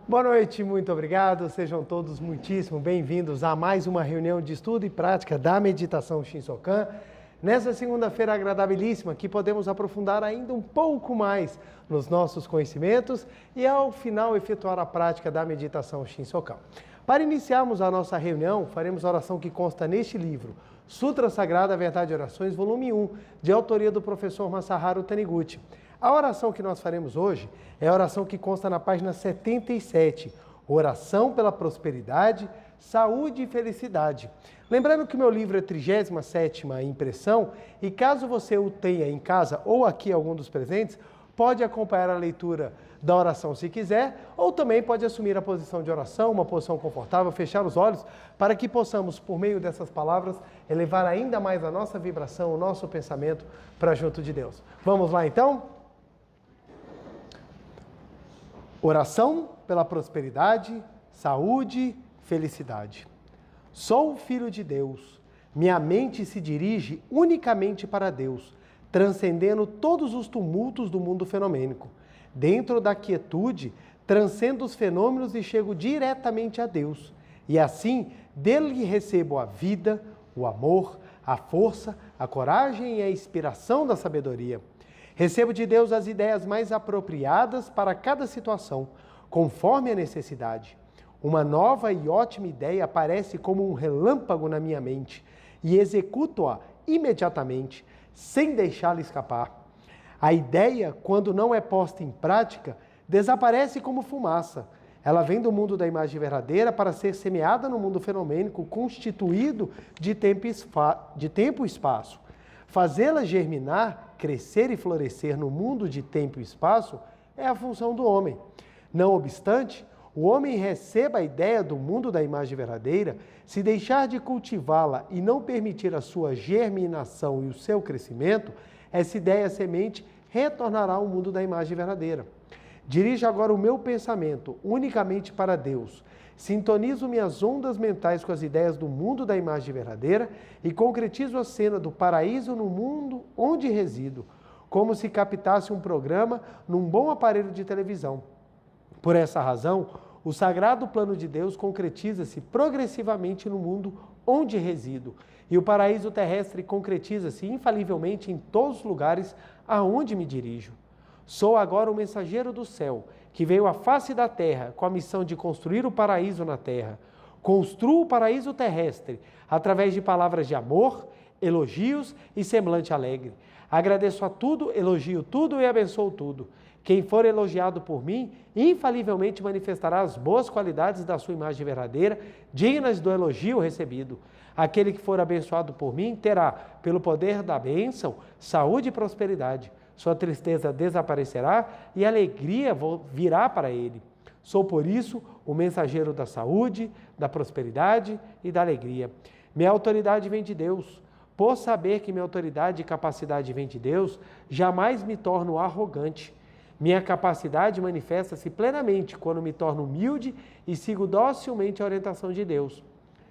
Boa noite, muito obrigado. Sejam todos muitíssimo bem-vindos a mais uma reunião de estudo e prática da meditação Shinsokan. Nessa segunda-feira agradabilíssima, que podemos aprofundar ainda um pouco mais nos nossos conhecimentos e, ao final, efetuar a prática da meditação Shinsokan. Para iniciarmos a nossa reunião, faremos a oração que consta neste livro, Sutra Sagrada Verdade e Orações, volume 1, de autoria do professor Masaharu Taniguchi. A oração que nós faremos hoje é a oração que consta na página 77, Oração pela Prosperidade, Saúde e Felicidade. Lembrando que o meu livro é 37ª impressão e caso você o tenha em casa ou aqui algum dos presentes, pode acompanhar a leitura da oração se quiser ou também pode assumir a posição de oração, uma posição confortável, fechar os olhos para que possamos, por meio dessas palavras, elevar ainda mais a nossa vibração, o nosso pensamento para junto de Deus. Vamos lá então? Oração pela prosperidade, saúde, felicidade. Sou filho de Deus. Minha mente se dirige unicamente para Deus, transcendendo todos os tumultos do mundo fenomênico. Dentro da quietude, transcendo os fenômenos e chego diretamente a Deus. E assim, dele recebo a vida, o amor, a força, a coragem e a inspiração da sabedoria. Recebo de Deus as ideias mais apropriadas para cada situação, conforme a necessidade. Uma nova e ótima ideia aparece como um relâmpago na minha mente e executo-a imediatamente, sem deixá-la escapar. A ideia, quando não é posta em prática, desaparece como fumaça. Ela vem do mundo da imagem verdadeira para ser semeada no mundo fenomênico constituído de tempo e espaço. Fazê-la germinar, crescer e florescer no mundo de tempo e espaço é a função do homem. Não obstante, o homem receba a ideia do mundo da imagem verdadeira, se deixar de cultivá-la e não permitir a sua germinação e o seu crescimento, essa ideia semente retornará ao mundo da imagem verdadeira. Dirijo agora o meu pensamento unicamente para Deus. Sintonizo minhas ondas mentais com as ideias do mundo da imagem verdadeira e concretizo a cena do paraíso no mundo onde resido, como se captasse um programa num bom aparelho de televisão. Por essa razão, o sagrado plano de Deus concretiza-se progressivamente no mundo onde resido, e o paraíso terrestre concretiza-se infalivelmente em todos os lugares aonde me dirijo. Sou agora o mensageiro do céu, que veio à face da terra com a missão de construir o paraíso na terra. Construo o paraíso terrestre através de palavras de amor, elogios e semblante alegre. Agradeço a tudo, elogio tudo e abençoo tudo. Quem for elogiado por mim, infalivelmente manifestará as boas qualidades da sua imagem verdadeira, dignas do elogio recebido. Aquele que for abençoado por mim terá, pelo poder da bênção, saúde e prosperidade. Sua tristeza desaparecerá e a alegria virá para ele. Sou, por isso, o mensageiro da saúde, da prosperidade e da alegria. Minha autoridade vem de Deus. Por saber que minha autoridade e capacidade vem de Deus, jamais me torno arrogante. Minha capacidade manifesta-se plenamente quando me torno humilde e sigo docilmente a orientação de Deus.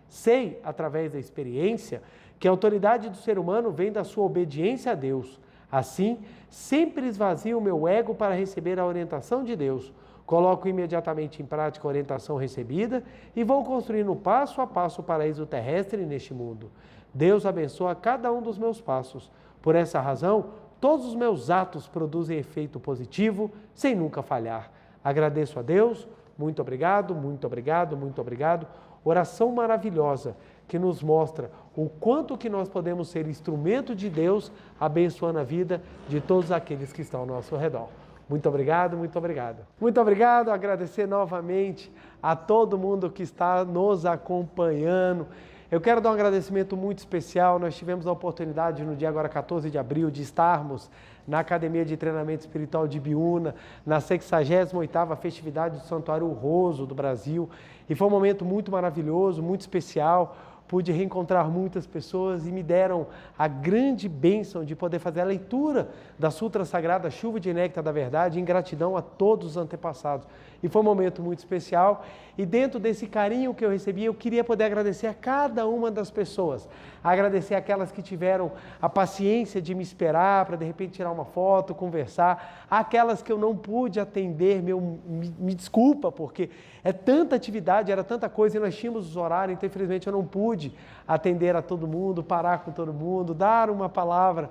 Sei, através da experiência, que a autoridade do ser humano vem da sua obediência a Deus. Assim, sempre esvazio o meu ego para receber a orientação de Deus. Coloco imediatamente em prática a orientação recebida e vou construindo passo a passo o paraíso terrestre neste mundo. Deus abençoa cada um dos meus passos. Por essa razão, todos os meus atos produzem efeito positivo, sem nunca falhar. Agradeço a Deus, muito obrigado, muito obrigado, muito obrigado. Oração maravilhosa que nos mostra o quanto que nós podemos ser instrumento de Deus, abençoando a vida de todos aqueles que estão ao nosso redor. Muito obrigado, muito obrigado. Muito obrigado, agradecer novamente a todo mundo que está nos acompanhando. Eu quero dar um agradecimento muito especial. Nós tivemos a oportunidade no dia agora 14 de abril de estarmos na Academia de Treinamento Espiritual de Ibiúna, na 68ª festividade do Santuário Roso do Brasil. E foi um momento muito maravilhoso, muito especial, pude reencontrar muitas pessoas e me deram a grande bênção de poder fazer a leitura da Sutra Sagrada Chuva de Néctar da Verdade, em gratidão a todos os antepassados. E foi um momento muito especial, e dentro desse carinho que eu recebi, eu queria poder agradecer a cada uma das pessoas, agradecer aquelas que tiveram a paciência de me esperar para de repente tirar uma foto, conversar, aquelas que eu não pude atender, me desculpa, porque é tanta atividade, era tanta coisa e nós tínhamos os horários, então infelizmente eu não pude atender a todo mundo, parar com todo mundo, dar uma palavra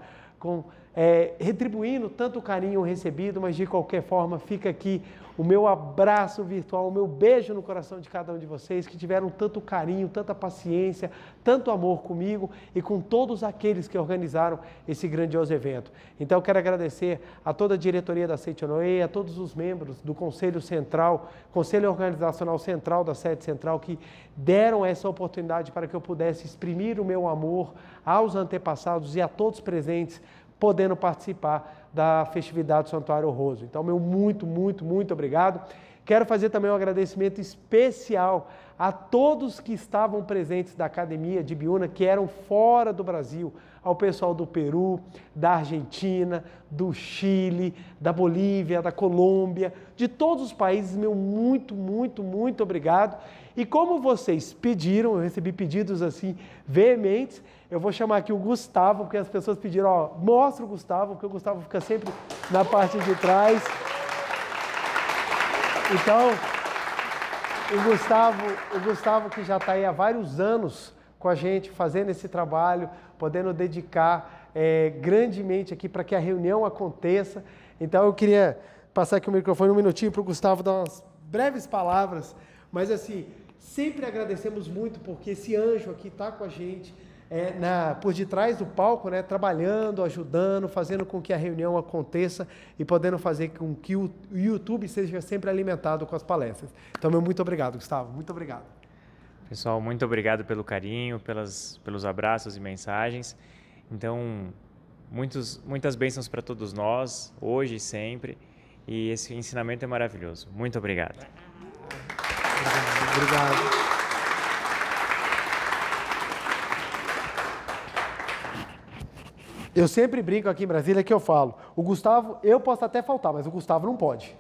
retribuindo tanto o carinho recebido, mas de qualquer forma fica aqui o meu abraço virtual, o meu beijo no coração de cada um de vocês que tiveram tanto carinho, tanta paciência, tanto amor comigo e com todos aqueles que organizaram esse grandioso evento. Então eu quero agradecer a toda a diretoria da Seichonoye, a todos os membros do Conselho Central, Conselho Organizacional Central da Sede Central, que deram essa oportunidade para que eu pudesse exprimir o meu amor aos antepassados e a todos presentes, podendo participar da festividade do Santuário Honroso. Então, meu muito obrigado. Quero fazer também um agradecimento especial a todos que estavam presentes da Academia de Ibiúna, que eram fora do Brasil, ao pessoal do Peru, da Argentina, do Chile, da Bolívia, da Colômbia, de todos os países, meu muito obrigado. E como vocês pediram, eu recebi pedidos assim veementes, eu vou chamar aqui o Gustavo, porque as pessoas pediram, ó, mostra o Gustavo, porque o Gustavo fica sempre na parte de trás. Então, o Gustavo que já está aí há vários anos com a gente, fazendo esse trabalho, podendo dedicar grandemente aqui para que a reunião aconteça. Então, eu queria passar aqui o microfone um minutinho para o Gustavo dar umas breves palavras, mas assim, sempre agradecemos muito porque esse anjo aqui está com a gente, por detrás do palco, né, trabalhando, ajudando, fazendo com que a reunião aconteça e podendo fazer com que o YouTube seja sempre alimentado com as palestras. Então, meu muito obrigado, Gustavo. Muito obrigado. Pessoal, muito obrigado pelo carinho, pelos abraços e mensagens. Então, muitas bênçãos para todos nós, hoje e sempre. E esse ensinamento é maravilhoso. Muito obrigado. Obrigado. Eu sempre brinco aqui em Brasília que eu falo, o Gustavo, eu posso até faltar, mas o Gustavo não pode.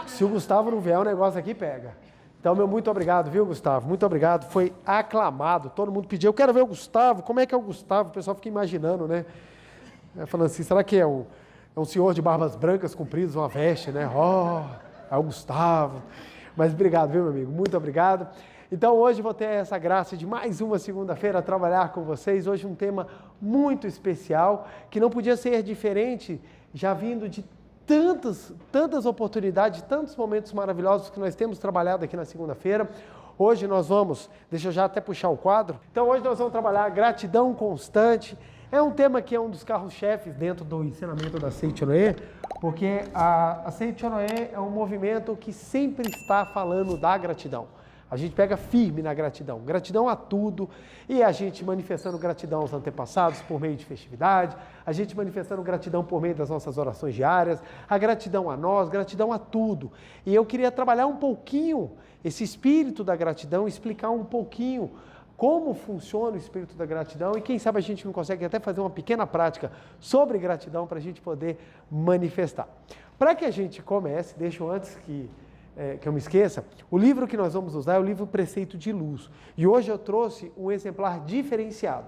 Se o Gustavo não vier, o negócio aqui pega. Então, meu muito obrigado, viu, Gustavo? Muito obrigado, foi aclamado, todo mundo pediu, eu quero ver o Gustavo, como é que é o Gustavo? O pessoal fica imaginando, né? Falando assim, será que é um senhor de barbas brancas compridas, uma veste, né? É o Gustavo. Mas obrigado, viu, meu amigo? Muito obrigado. Então, hoje vou ter essa graça de mais uma segunda-feira trabalhar com vocês. Hoje um tema muito especial, que não podia ser diferente, já vindo de tantas oportunidades, tantos momentos maravilhosos que nós temos trabalhado aqui na segunda-feira. Hoje nós vamos, deixa eu já até puxar o quadro. Então, hoje nós vamos trabalhar gratidão constante. É um tema que é um dos carros-chefes dentro do ensinamento da Seichonoye, porque a Seichonoye é um movimento que sempre está falando da gratidão. A gente pega firme na gratidão, gratidão a tudo, e a gente manifestando gratidão aos antepassados por meio de festividade, a gente manifestando gratidão por meio das nossas orações diárias, a gratidão a nós, gratidão a tudo. E eu queria trabalhar um pouquinho esse espírito da gratidão, explicar um pouquinho como funciona o espírito da gratidão e quem sabe a gente não consegue até fazer uma pequena prática sobre gratidão para a gente poder manifestar. Para que a gente comece, deixo antes que eu me esqueça, o livro que nós vamos usar é o livro Preceito de Luz. E hoje eu trouxe um exemplar diferenciado.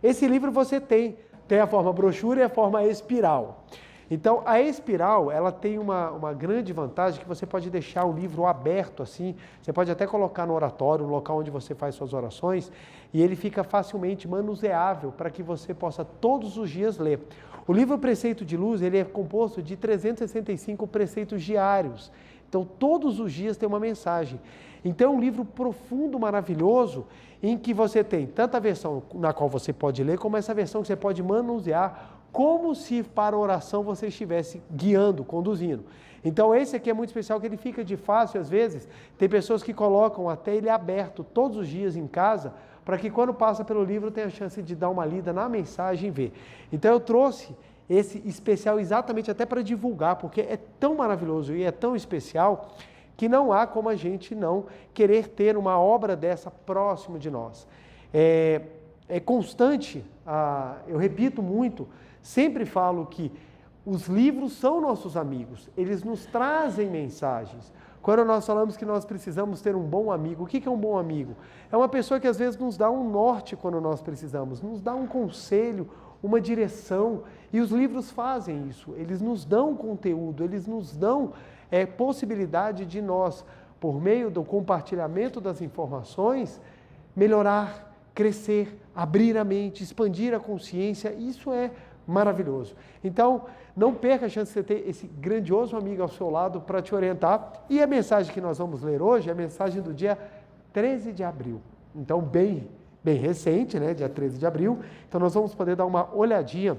Esse livro você tem a forma brochura e a forma espiral. Então, a espiral, ela tem uma grande vantagem que você pode deixar o livro aberto assim, você pode até colocar no oratório, no local onde você faz suas orações, e ele fica facilmente manuseável para que você possa todos os dias ler. O livro Preceito de Luz, ele é composto de 365 preceitos diários. Então, todos os dias tem uma mensagem. Então, é um livro profundo, maravilhoso, em que você tem tanto a versão na qual você pode ler, como essa versão que você pode manusear, como se para a oração você estivesse guiando, conduzindo. Então, esse aqui é muito especial, que ele fica de fácil, às vezes, tem pessoas que colocam até ele aberto todos os dias em casa, para que quando passa pelo livro tenha a chance de dar uma lida na mensagem e ver. Então, eu trouxe esse especial exatamente até para divulgar, porque é tão maravilhoso e é tão especial que não há como a gente não querer ter uma obra dessa próximo de nós. é constante, eu repito muito, sempre falo que os livros são nossos amigos, eles nos trazem mensagens. Quando nós falamos que nós precisamos ter um bom amigo, o que é um bom amigo? É uma pessoa que às vezes nos dá um norte quando nós precisamos, nos dá um conselho, uma direção, e os livros fazem isso, eles nos dão conteúdo, eles nos dão possibilidade de nós, por meio do compartilhamento das informações, melhorar, crescer, abrir a mente, expandir a consciência, isso é maravilhoso. Então, não perca a chance de você ter esse grandioso amigo ao seu lado para te orientar. E a mensagem que nós vamos ler hoje é a mensagem do dia 13 de abril. Então, bem recente, né? Dia 13 de abril. Então, nós vamos poder dar uma olhadinha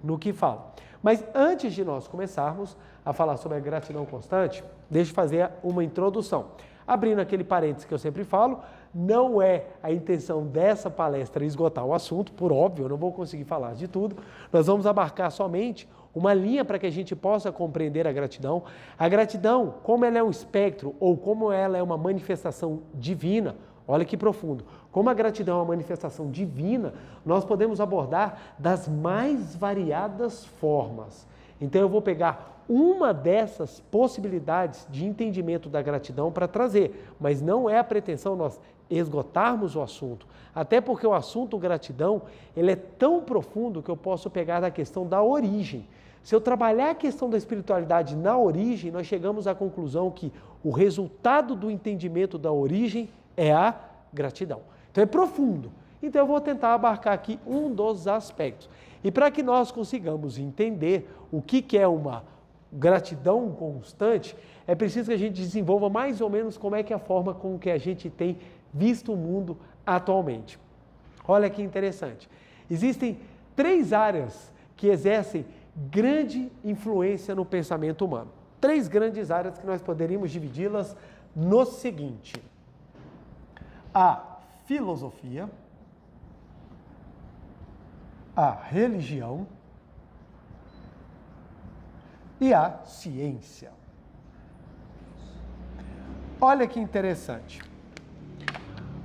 no que fala. Mas antes de nós começarmos a falar sobre a gratidão constante, deixa eu fazer uma introdução. Abrindo aquele parênteses que eu sempre falo, não é a intenção dessa palestra esgotar o assunto, por óbvio, eu não vou conseguir falar de tudo. Nós vamos abarcar somente uma linha para que a gente possa compreender a gratidão. A gratidão, como ela é um espectro ou como ela é uma manifestação divina, olha que profundo. Como a gratidão é uma manifestação divina, nós podemos abordar das mais variadas formas. Então eu vou pegar uma dessas possibilidades de entendimento da gratidão para trazer, mas não é a pretensão nós esgotarmos o assunto, até porque o assunto gratidão, ele é tão profundo que eu posso pegar da questão da origem. Se eu trabalhar a questão da espiritualidade na origem, nós chegamos à conclusão que o resultado do entendimento da origem é a gratidão. Então é profundo. Então eu vou tentar abarcar aqui um dos aspectos. E para que nós consigamos entender o que é uma gratidão constante, é preciso que a gente desenvolva mais ou menos como é que é a forma com que a gente tem visto o mundo atualmente. Olha que interessante. Existem 3 áreas que exercem grande influência no pensamento humano. 3 grandes áreas que nós poderíamos dividi-las no seguinte: a filosofia, a religião e a ciência. Olha que interessante.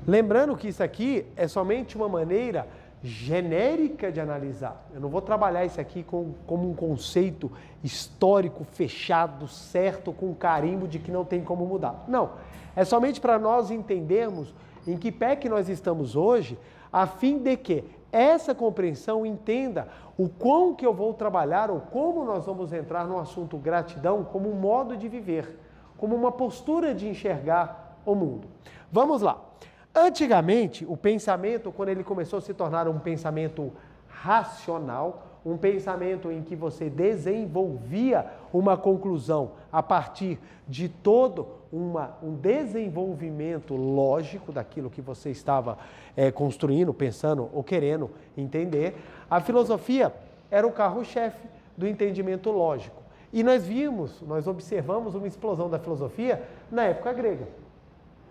Lembrando que isso aqui é somente uma maneira genérica de analisar. Eu não vou trabalhar isso aqui como um conceito histórico, fechado, certo, com carimbo de que não tem como mudar. Não, é somente para nós entendermos em que pé que nós estamos hoje, a fim de que essa compreensão entenda o quão que eu vou trabalhar ou como nós vamos entrar no assunto gratidão como um modo de viver, como uma postura de enxergar o mundo. Vamos lá. Antigamente, o pensamento, quando ele começou a se tornar um pensamento racional, um pensamento em que você desenvolvia uma conclusão a partir de todo um desenvolvimento lógico daquilo que você estava construindo, pensando ou querendo entender, a filosofia era o carro-chefe do entendimento lógico. E nós observamos uma explosão da filosofia na época grega.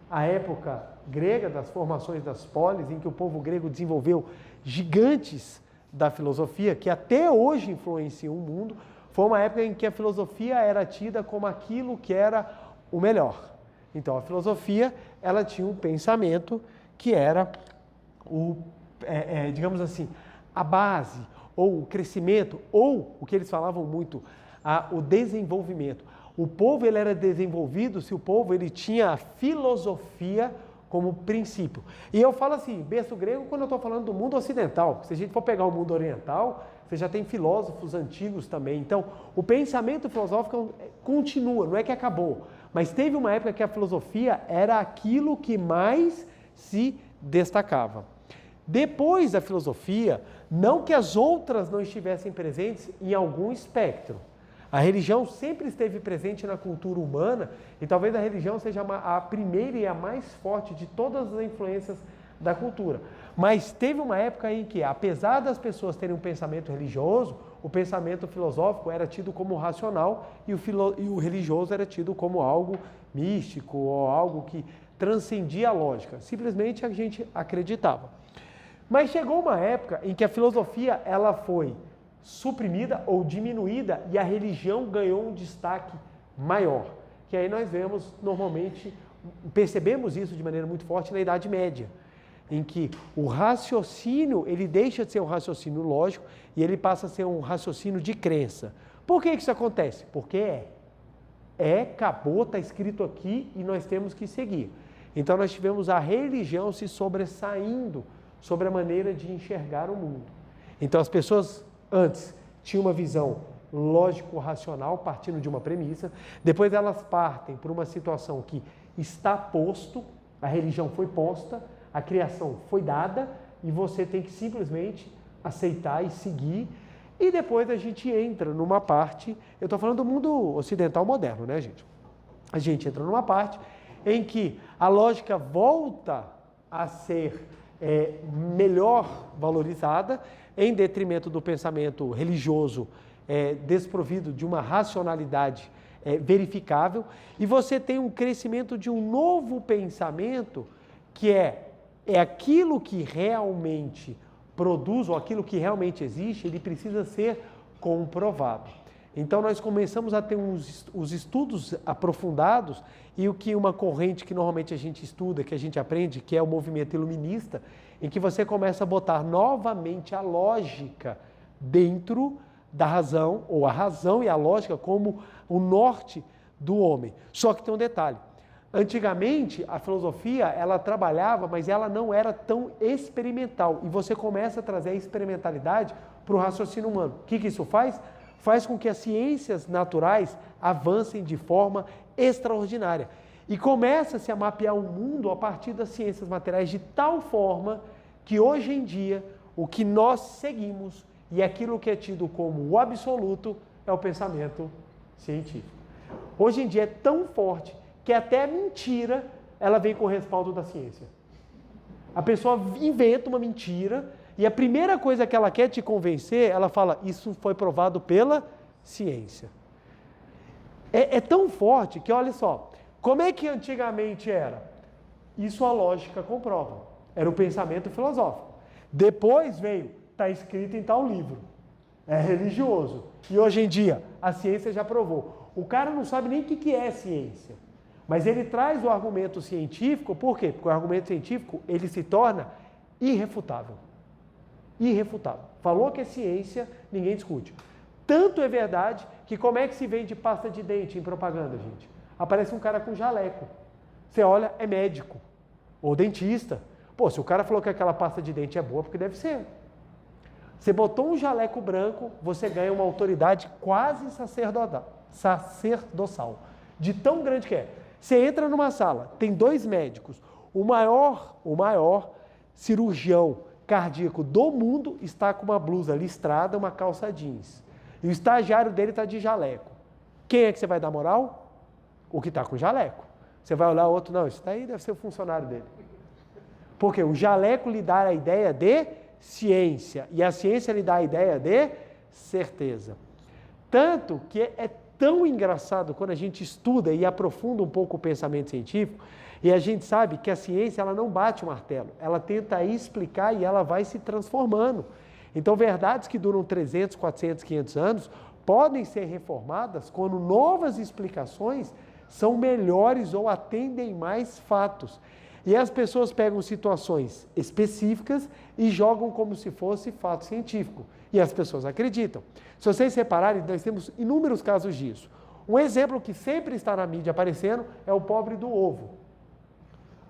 A época grega das formações das polis, em que o povo grego desenvolveu gigantes da filosofia, que até hoje influenciam o mundo, foi uma época em que a filosofia era tida como aquilo que era o melhor. Então, a filosofia, ela tinha um pensamento que era digamos assim, a base, ou o crescimento, ou o que eles falavam muito, o desenvolvimento. O povo ele era desenvolvido se o povo ele tinha a filosofia como princípio. E eu falo assim, berço grego, quando eu estou falando do mundo ocidental. Se a gente for pegar o mundo oriental, você já tem filósofos antigos também. Então, o pensamento filosófico continua, não é que acabou. Mas teve uma época que a filosofia era aquilo que mais se destacava. Depois da filosofia, não que as outras não estivessem presentes em algum espectro. A religião sempre esteve presente na cultura humana e talvez a religião seja a primeira e a mais forte de todas as influências da cultura. Mas teve uma época em que, apesar das pessoas terem um pensamento religioso, o pensamento filosófico era tido como racional e o religioso era tido como algo místico ou algo que transcendia a lógica. Simplesmente a gente acreditava. Mas chegou uma época em que a filosofia ela foi suprimida ou diminuída e a religião ganhou um destaque maior. Que aí nós vemos normalmente, percebemos isso de maneira muito forte na Idade Média. em que o raciocínio, ele deixa de ser um raciocínio lógico e ele passa a ser um raciocínio de crença. Por que isso acontece? Porque acabou, está escrito aqui e nós temos que seguir. Então nós tivemos a religião se sobressaindo sobre a maneira de enxergar o mundo. Então as pessoas antes tinham uma visão lógico-racional, partindo de uma premissa, depois elas partem por uma situação que está posto, a religião foi posta, a criação foi dada e você tem que simplesmente aceitar e seguir. E depois a gente entra numa parte, eu estou falando do mundo ocidental moderno, né, gente? A gente entra numa parte em que a lógica volta a ser melhor valorizada, em detrimento do pensamento religioso desprovido de uma racionalidade verificável, e você tem um crescimento de um novo pensamento que é aquilo que realmente produz, ou aquilo que realmente existe, ele precisa ser comprovado. Então nós começamos a ter os estudos aprofundados, e o que uma corrente que normalmente a gente estuda, que a gente aprende, que é o movimento iluminista, em que você começa a botar novamente a lógica dentro da razão, ou a razão e a lógica como o norte do homem. Só que tem um detalhe. Antigamente, a filosofia, ela trabalhava, mas ela não era tão experimental. E você começa a trazer a experimentalidade para o raciocínio humano. O que isso faz? Faz com que as ciências naturais avancem de forma extraordinária. E começa-se a mapear o mundo a partir das ciências materiais de tal forma que hoje em dia o que nós seguimos e aquilo que é tido como o absoluto é o pensamento científico. Hoje em dia é tão forte que até a mentira ela vem com o respaldo da ciência. A pessoa inventa uma mentira e a primeira coisa que ela quer te convencer, ela fala, isso foi provado pela ciência. É tão forte que, olha só, como é que antigamente era? Isso a lógica comprova. Era o pensamento filosófico. Depois veio, está escrito em tal livro. É religioso. E hoje em dia, a ciência já provou. O cara não sabe nem o que é ciência. Mas ele traz o argumento científico, por quê? Porque o argumento científico, ele se torna irrefutável. Irrefutável. Falou que é ciência, ninguém discute. Tanto é verdade que como é que se vende pasta de dente em propaganda, gente? Aparece um cara com jaleco. Você olha, é médico. Ou dentista. Pô, se o cara falou que aquela pasta de dente é boa, porque deve ser. Você botou um jaleco branco, você ganha uma autoridade quase sacerdotal. De tão grande que é. Você entra numa sala, tem 2 médicos. O maior cirurgião cardíaco do mundo está com uma blusa listrada, uma calça jeans. E o estagiário dele está de jaleco. Quem é que você vai dar moral? O que está com jaleco. Você vai olhar o outro, não, isso daí deve ser o funcionário dele. Porque o jaleco lhe dá a ideia de ciência, e a ciência lhe dá a ideia de certeza. Tanto que é tão engraçado quando a gente estuda e aprofunda um pouco o pensamento científico, e a gente sabe que a ciência ela não bate o martelo, ela tenta explicar e ela vai se transformando. Então, verdades que duram 300, 400, 500 anos podem ser reformadas quando novas explicações são melhores ou atendem mais fatos. E as pessoas pegam situações específicas e jogam como se fosse fato científico. E as pessoas acreditam. Se vocês repararem, nós temos inúmeros casos disso. Um exemplo que sempre está na mídia aparecendo é o pobre do ovo.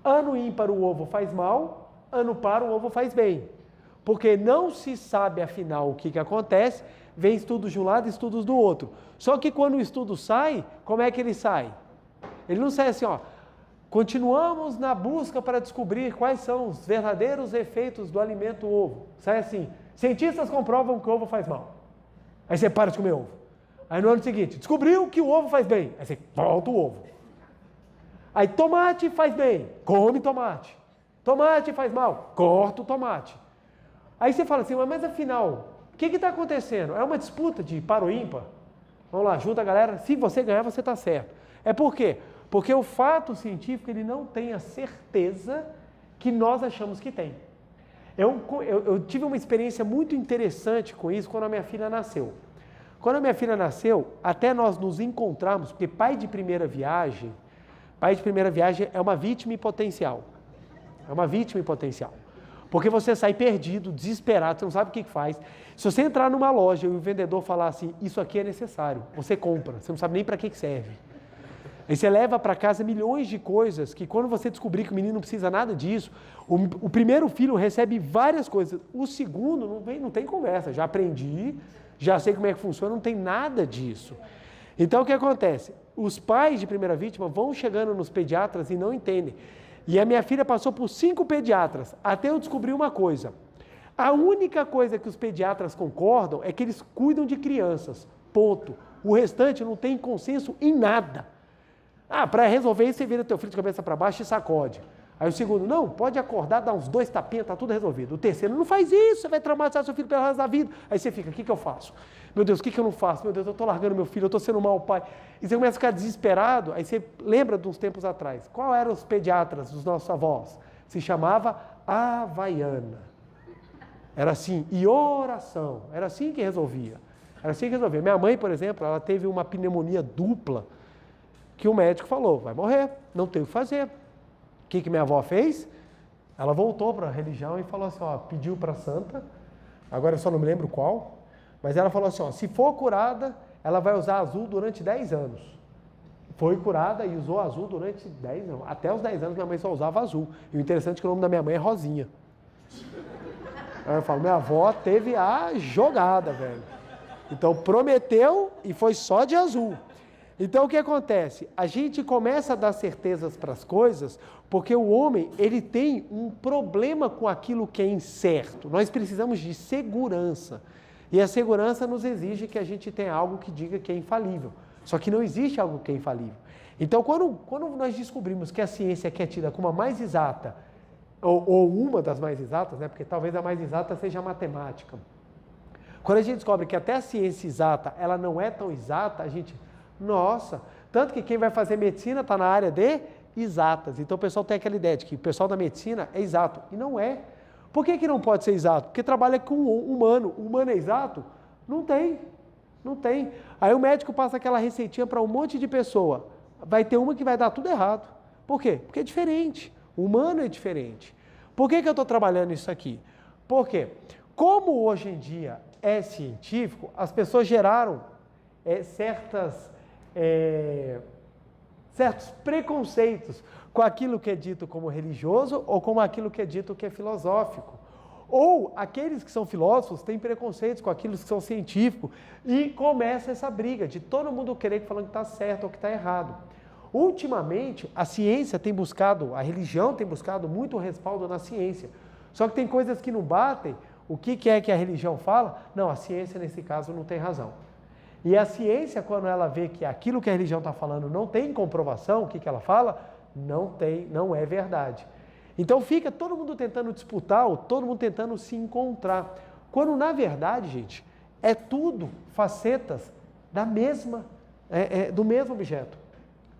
Ano ímpar o ovo faz mal, ano par o ovo faz bem. Porque não se sabe afinal o que acontece, vem estudos de um lado e estudos do outro. Só que quando o estudo sai, como é que ele sai? Ele não sai assim, ó. Continuamos na busca para descobrir quais são os verdadeiros efeitos do alimento ovo. Sai assim, cientistas comprovam que o ovo faz mal. Aí você para de comer ovo. Aí no ano seguinte, descobriu que o ovo faz bem. Aí você volta o ovo. Aí tomate faz bem, come tomate. Tomate faz mal, corta o tomate. Aí você fala assim, mas afinal, o que está acontecendo? É uma disputa de par ou ímpar? Vamos lá, junta a galera, se você ganhar, você está certo. É por quê? Porque o fato científico ele não tem a certeza que nós achamos que tem. Eu tive uma experiência muito interessante com isso quando a minha filha nasceu. Quando a minha filha nasceu, até nós nos encontrarmos, porque pai de primeira viagem é uma vítima em potencial. É uma vítima em potencial. Porque você sai perdido, desesperado, você não sabe o que faz. Se você entrar numa loja e o vendedor falar assim, isso aqui é necessário, você compra, você não sabe nem para que serve. Aí você leva para casa milhões de coisas que quando você descobrir que o menino não precisa nada disso, o primeiro filho recebe várias coisas, o segundo não tem conversa, já aprendi, já sei como é que funciona, não tem nada disso. Então o que acontece? Os pais de primeira vítima vão chegando nos pediatras e não entendem. E a minha filha passou por 5 pediatras, até eu descobrir uma coisa. A única coisa que os pediatras concordam é que eles cuidam de crianças, ponto. O restante não tem consenso em nada. Para resolver isso, você vira teu filho de cabeça para baixo e sacode. Aí o segundo, não, pode acordar, dar uns 2 tapinhas, tá tudo resolvido. O terceiro, não faz isso, você vai traumatizar seu filho pelo resto da vida. Aí você fica, o que eu faço? Meu Deus, o que eu não faço? Meu Deus, eu estou largando meu filho, eu estou sendo um mau pai. E você começa a ficar desesperado, aí você lembra de uns tempos atrás. Qual eram os pediatras dos nossos avós? Se chamava Havaiana. Era assim, e oração. Era assim que resolvia. Era assim que resolvia. Minha mãe, por exemplo, ela teve uma pneumonia dupla, que o médico falou, vai morrer, não tem o que fazer. O que minha avó fez? Ela voltou para a religião e falou assim, pediu para a santa, agora eu só não me lembro qual, mas ela falou assim, se for curada, ela vai usar azul durante 10 anos. Foi curada e usou azul durante 10 anos. Até os 10 anos minha mãe só usava azul. E o interessante é que o nome da minha mãe é Rosinha. Aí eu falo, minha avó teve a jogada, velho. Então prometeu e foi só de azul. Então o que acontece? A gente começa a dar certezas para as coisas porque o homem ele tem um problema com aquilo que é incerto. Nós precisamos de segurança. E a segurança nos exige que a gente tenha algo que diga que é infalível. Só que não existe algo que é infalível. Então quando nós descobrimos que a ciência é tida como a mais exata, ou uma das mais exatas, né? Porque talvez a mais exata seja a matemática. Quando a gente descobre que até a ciência exata ela não é tão exata, a gente... Nossa, tanto que quem vai fazer medicina está na área de exatas. Então o pessoal tem aquela ideia de que o pessoal da medicina é exato. E não é. Por que não pode ser exato? Porque trabalha com o humano. O humano é exato? Não tem. Não tem. Aí o médico passa aquela receitinha para um monte de pessoa. Vai ter uma que vai dar tudo errado. Por quê? Porque é diferente. O humano é diferente. Por que eu estou trabalhando isso aqui? Porque, como hoje em dia é científico, as pessoas geraram certos preconceitos com aquilo que é dito como religioso ou com aquilo que é dito que é filosófico. Ou aqueles que são filósofos têm preconceitos com aqueles que são científicos e começa essa briga de todo mundo querer falando que está certo ou que está errado. Ultimamente, a ciência tem buscado, a religião tem buscado muito respaldo na ciência. Só que tem coisas que não batem. O que é que a religião fala? Não, a ciência nesse caso não tem razão. E a ciência, quando ela vê que aquilo que a religião está falando não tem comprovação, o que ela fala? Não é verdade. Então fica todo mundo tentando disputar, ou todo mundo tentando se encontrar. Quando na verdade, gente, é tudo facetas do mesmo objeto.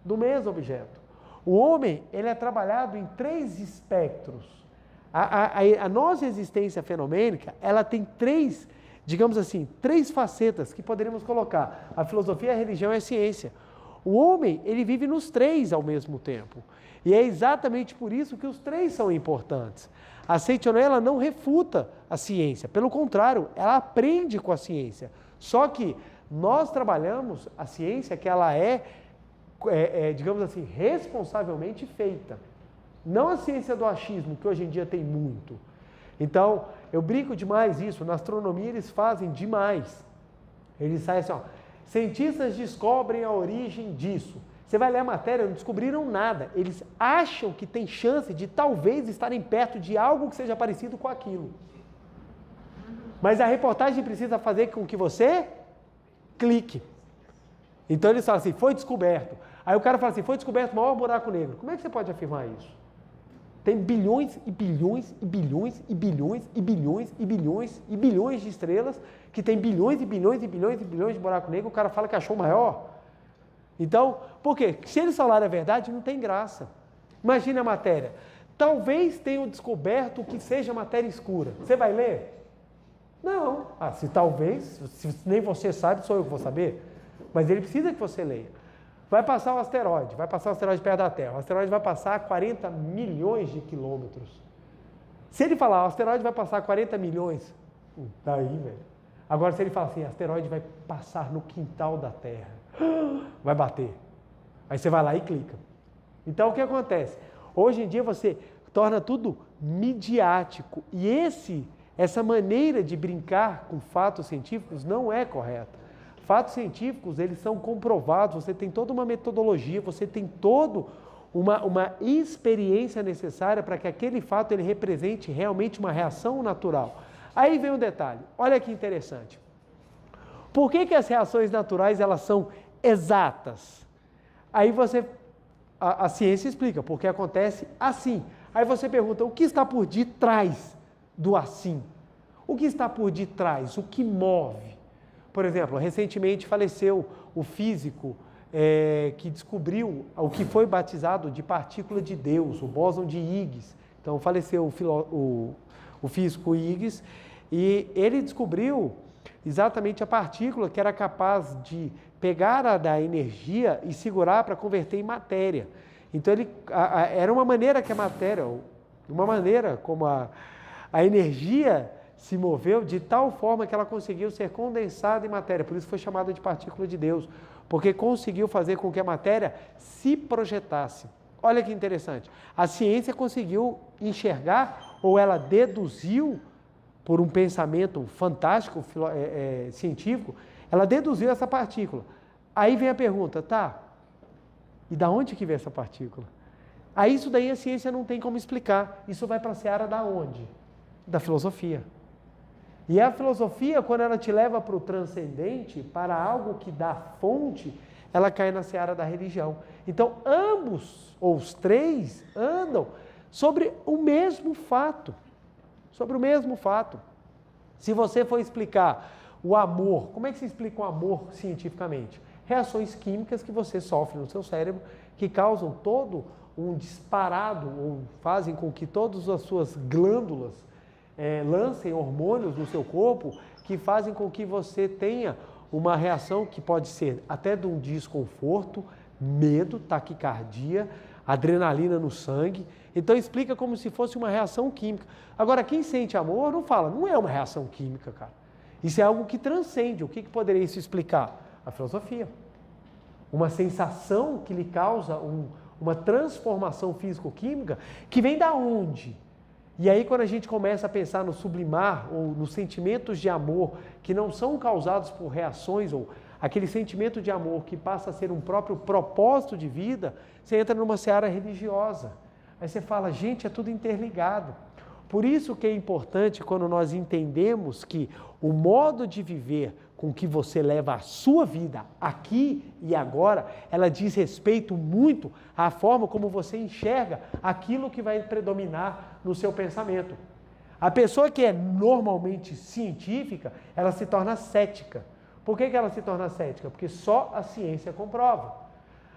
Do mesmo objeto. O homem, ele é trabalhado em 3 espectros. A nossa existência fenomênica, ela tem 3, digamos assim, 3 facetas que poderíamos colocar. A filosofia, a religião e a ciência. O homem, ele vive nos 3 ao mesmo tempo. E é exatamente por isso que os 3 são importantes. A Seitonê, ela não refuta a ciência. Pelo contrário, ela aprende com a ciência. Só que nós trabalhamos a ciência que ela digamos assim, responsavelmente feita. Não a ciência do achismo, que hoje em dia tem muito. Então, eu brinco demais isso. Na astronomia, eles fazem demais. Eles saem assim, cientistas descobrem a origem disso. Você vai ler a matéria, não descobriram nada. Eles acham que tem chance de talvez estarem perto de algo que seja parecido com aquilo. Mas a reportagem precisa fazer com que você clique. Então eles falam assim, foi descoberto. Aí o cara fala assim, foi descoberto o maior buraco negro. Como é que você pode afirmar isso? Tem bilhões e bilhões e bilhões e bilhões e bilhões e bilhões e bilhões de estrelas que tem bilhões e bilhões e bilhões e bilhões de buraco negro, o cara fala que achou o maior. Então, por quê? Se eles falarem a verdade, não tem graça. Imagine a matéria. Talvez tenham descoberto que seja matéria escura. Você vai ler? Não. Se talvez, se nem você sabe, sou eu que vou saber. Mas ele precisa que você leia. Vai passar um asteroide perto da Terra. O asteroide vai passar a 40 milhões de quilômetros. Se ele falar, o asteroide vai passar 40 milhões, daí, velho. Agora, se ele falar assim, asteroide vai passar no quintal da Terra, vai bater. Aí você vai lá e clica. Então, o que acontece? Hoje em dia, você torna tudo midiático. E essa maneira de brincar com fatos científicos não é correta. Fatos científicos, eles são comprovados, você tem toda uma metodologia, você tem toda uma experiência necessária para que aquele fato ele represente realmente uma reação natural. Aí vem um detalhe, olha que interessante. Por que as reações naturais elas são exatas? Aí a ciência explica, porque acontece assim. Aí você pergunta, o que está por detrás do assim? O que está por detrás? O que move? Por exemplo, recentemente faleceu o físico que descobriu o que foi batizado de partícula de Deus, o bóson de Higgs. Então faleceu o físico Higgs e ele descobriu exatamente a partícula que era capaz de pegar da energia e segurar para converter em matéria. Então era uma maneira que a matéria, uma maneira como a energia se moveu de tal forma que ela conseguiu ser condensada em matéria, por isso foi chamada de partícula de Deus, porque conseguiu fazer com que a matéria se projetasse. Olha que interessante, a ciência conseguiu enxergar, ou ela deduziu, por um pensamento fantástico, científico, ela deduziu essa partícula. Aí vem a pergunta, tá, e da onde que veio essa partícula? Aí isso daí a ciência não tem como explicar, isso vai para a seara da onde? Da filosofia. E a filosofia, quando ela te leva para o transcendente, para algo que dá fonte, ela cai na seara da religião. Então, ambos, ou os três, andam sobre o mesmo fato. Sobre o mesmo fato. Se você for explicar o amor, como é que se explica o amor cientificamente? Reações químicas que você sofre no seu cérebro, que causam todo um disparado, ou fazem com que todas as suas glândulas lancem hormônios no seu corpo que fazem com que você tenha uma reação que pode ser até de um desconforto, medo, taquicardia, adrenalina no sangue. Então explica como se fosse uma reação química. Agora, quem sente amor não fala, não é uma reação química, cara. Isso é algo que transcende. O que poderia isso explicar? A filosofia. Uma sensação que lhe causa uma transformação físico-química que vem da onde? E aí quando a gente começa a pensar no sublimar ou nos sentimentos de amor que não são causados por reações ou aquele sentimento de amor que passa a ser um próprio propósito de vida, você entra numa seara religiosa. Aí você fala, gente, é tudo interligado. Por isso que é importante quando nós entendemos que o modo de viver com que você leva a sua vida aqui e agora, ela diz respeito muito à forma como você enxerga aquilo que vai predominar no seu pensamento. A pessoa que é normalmente científica, ela se torna cética. Por que ela se torna cética? Porque só a ciência comprova.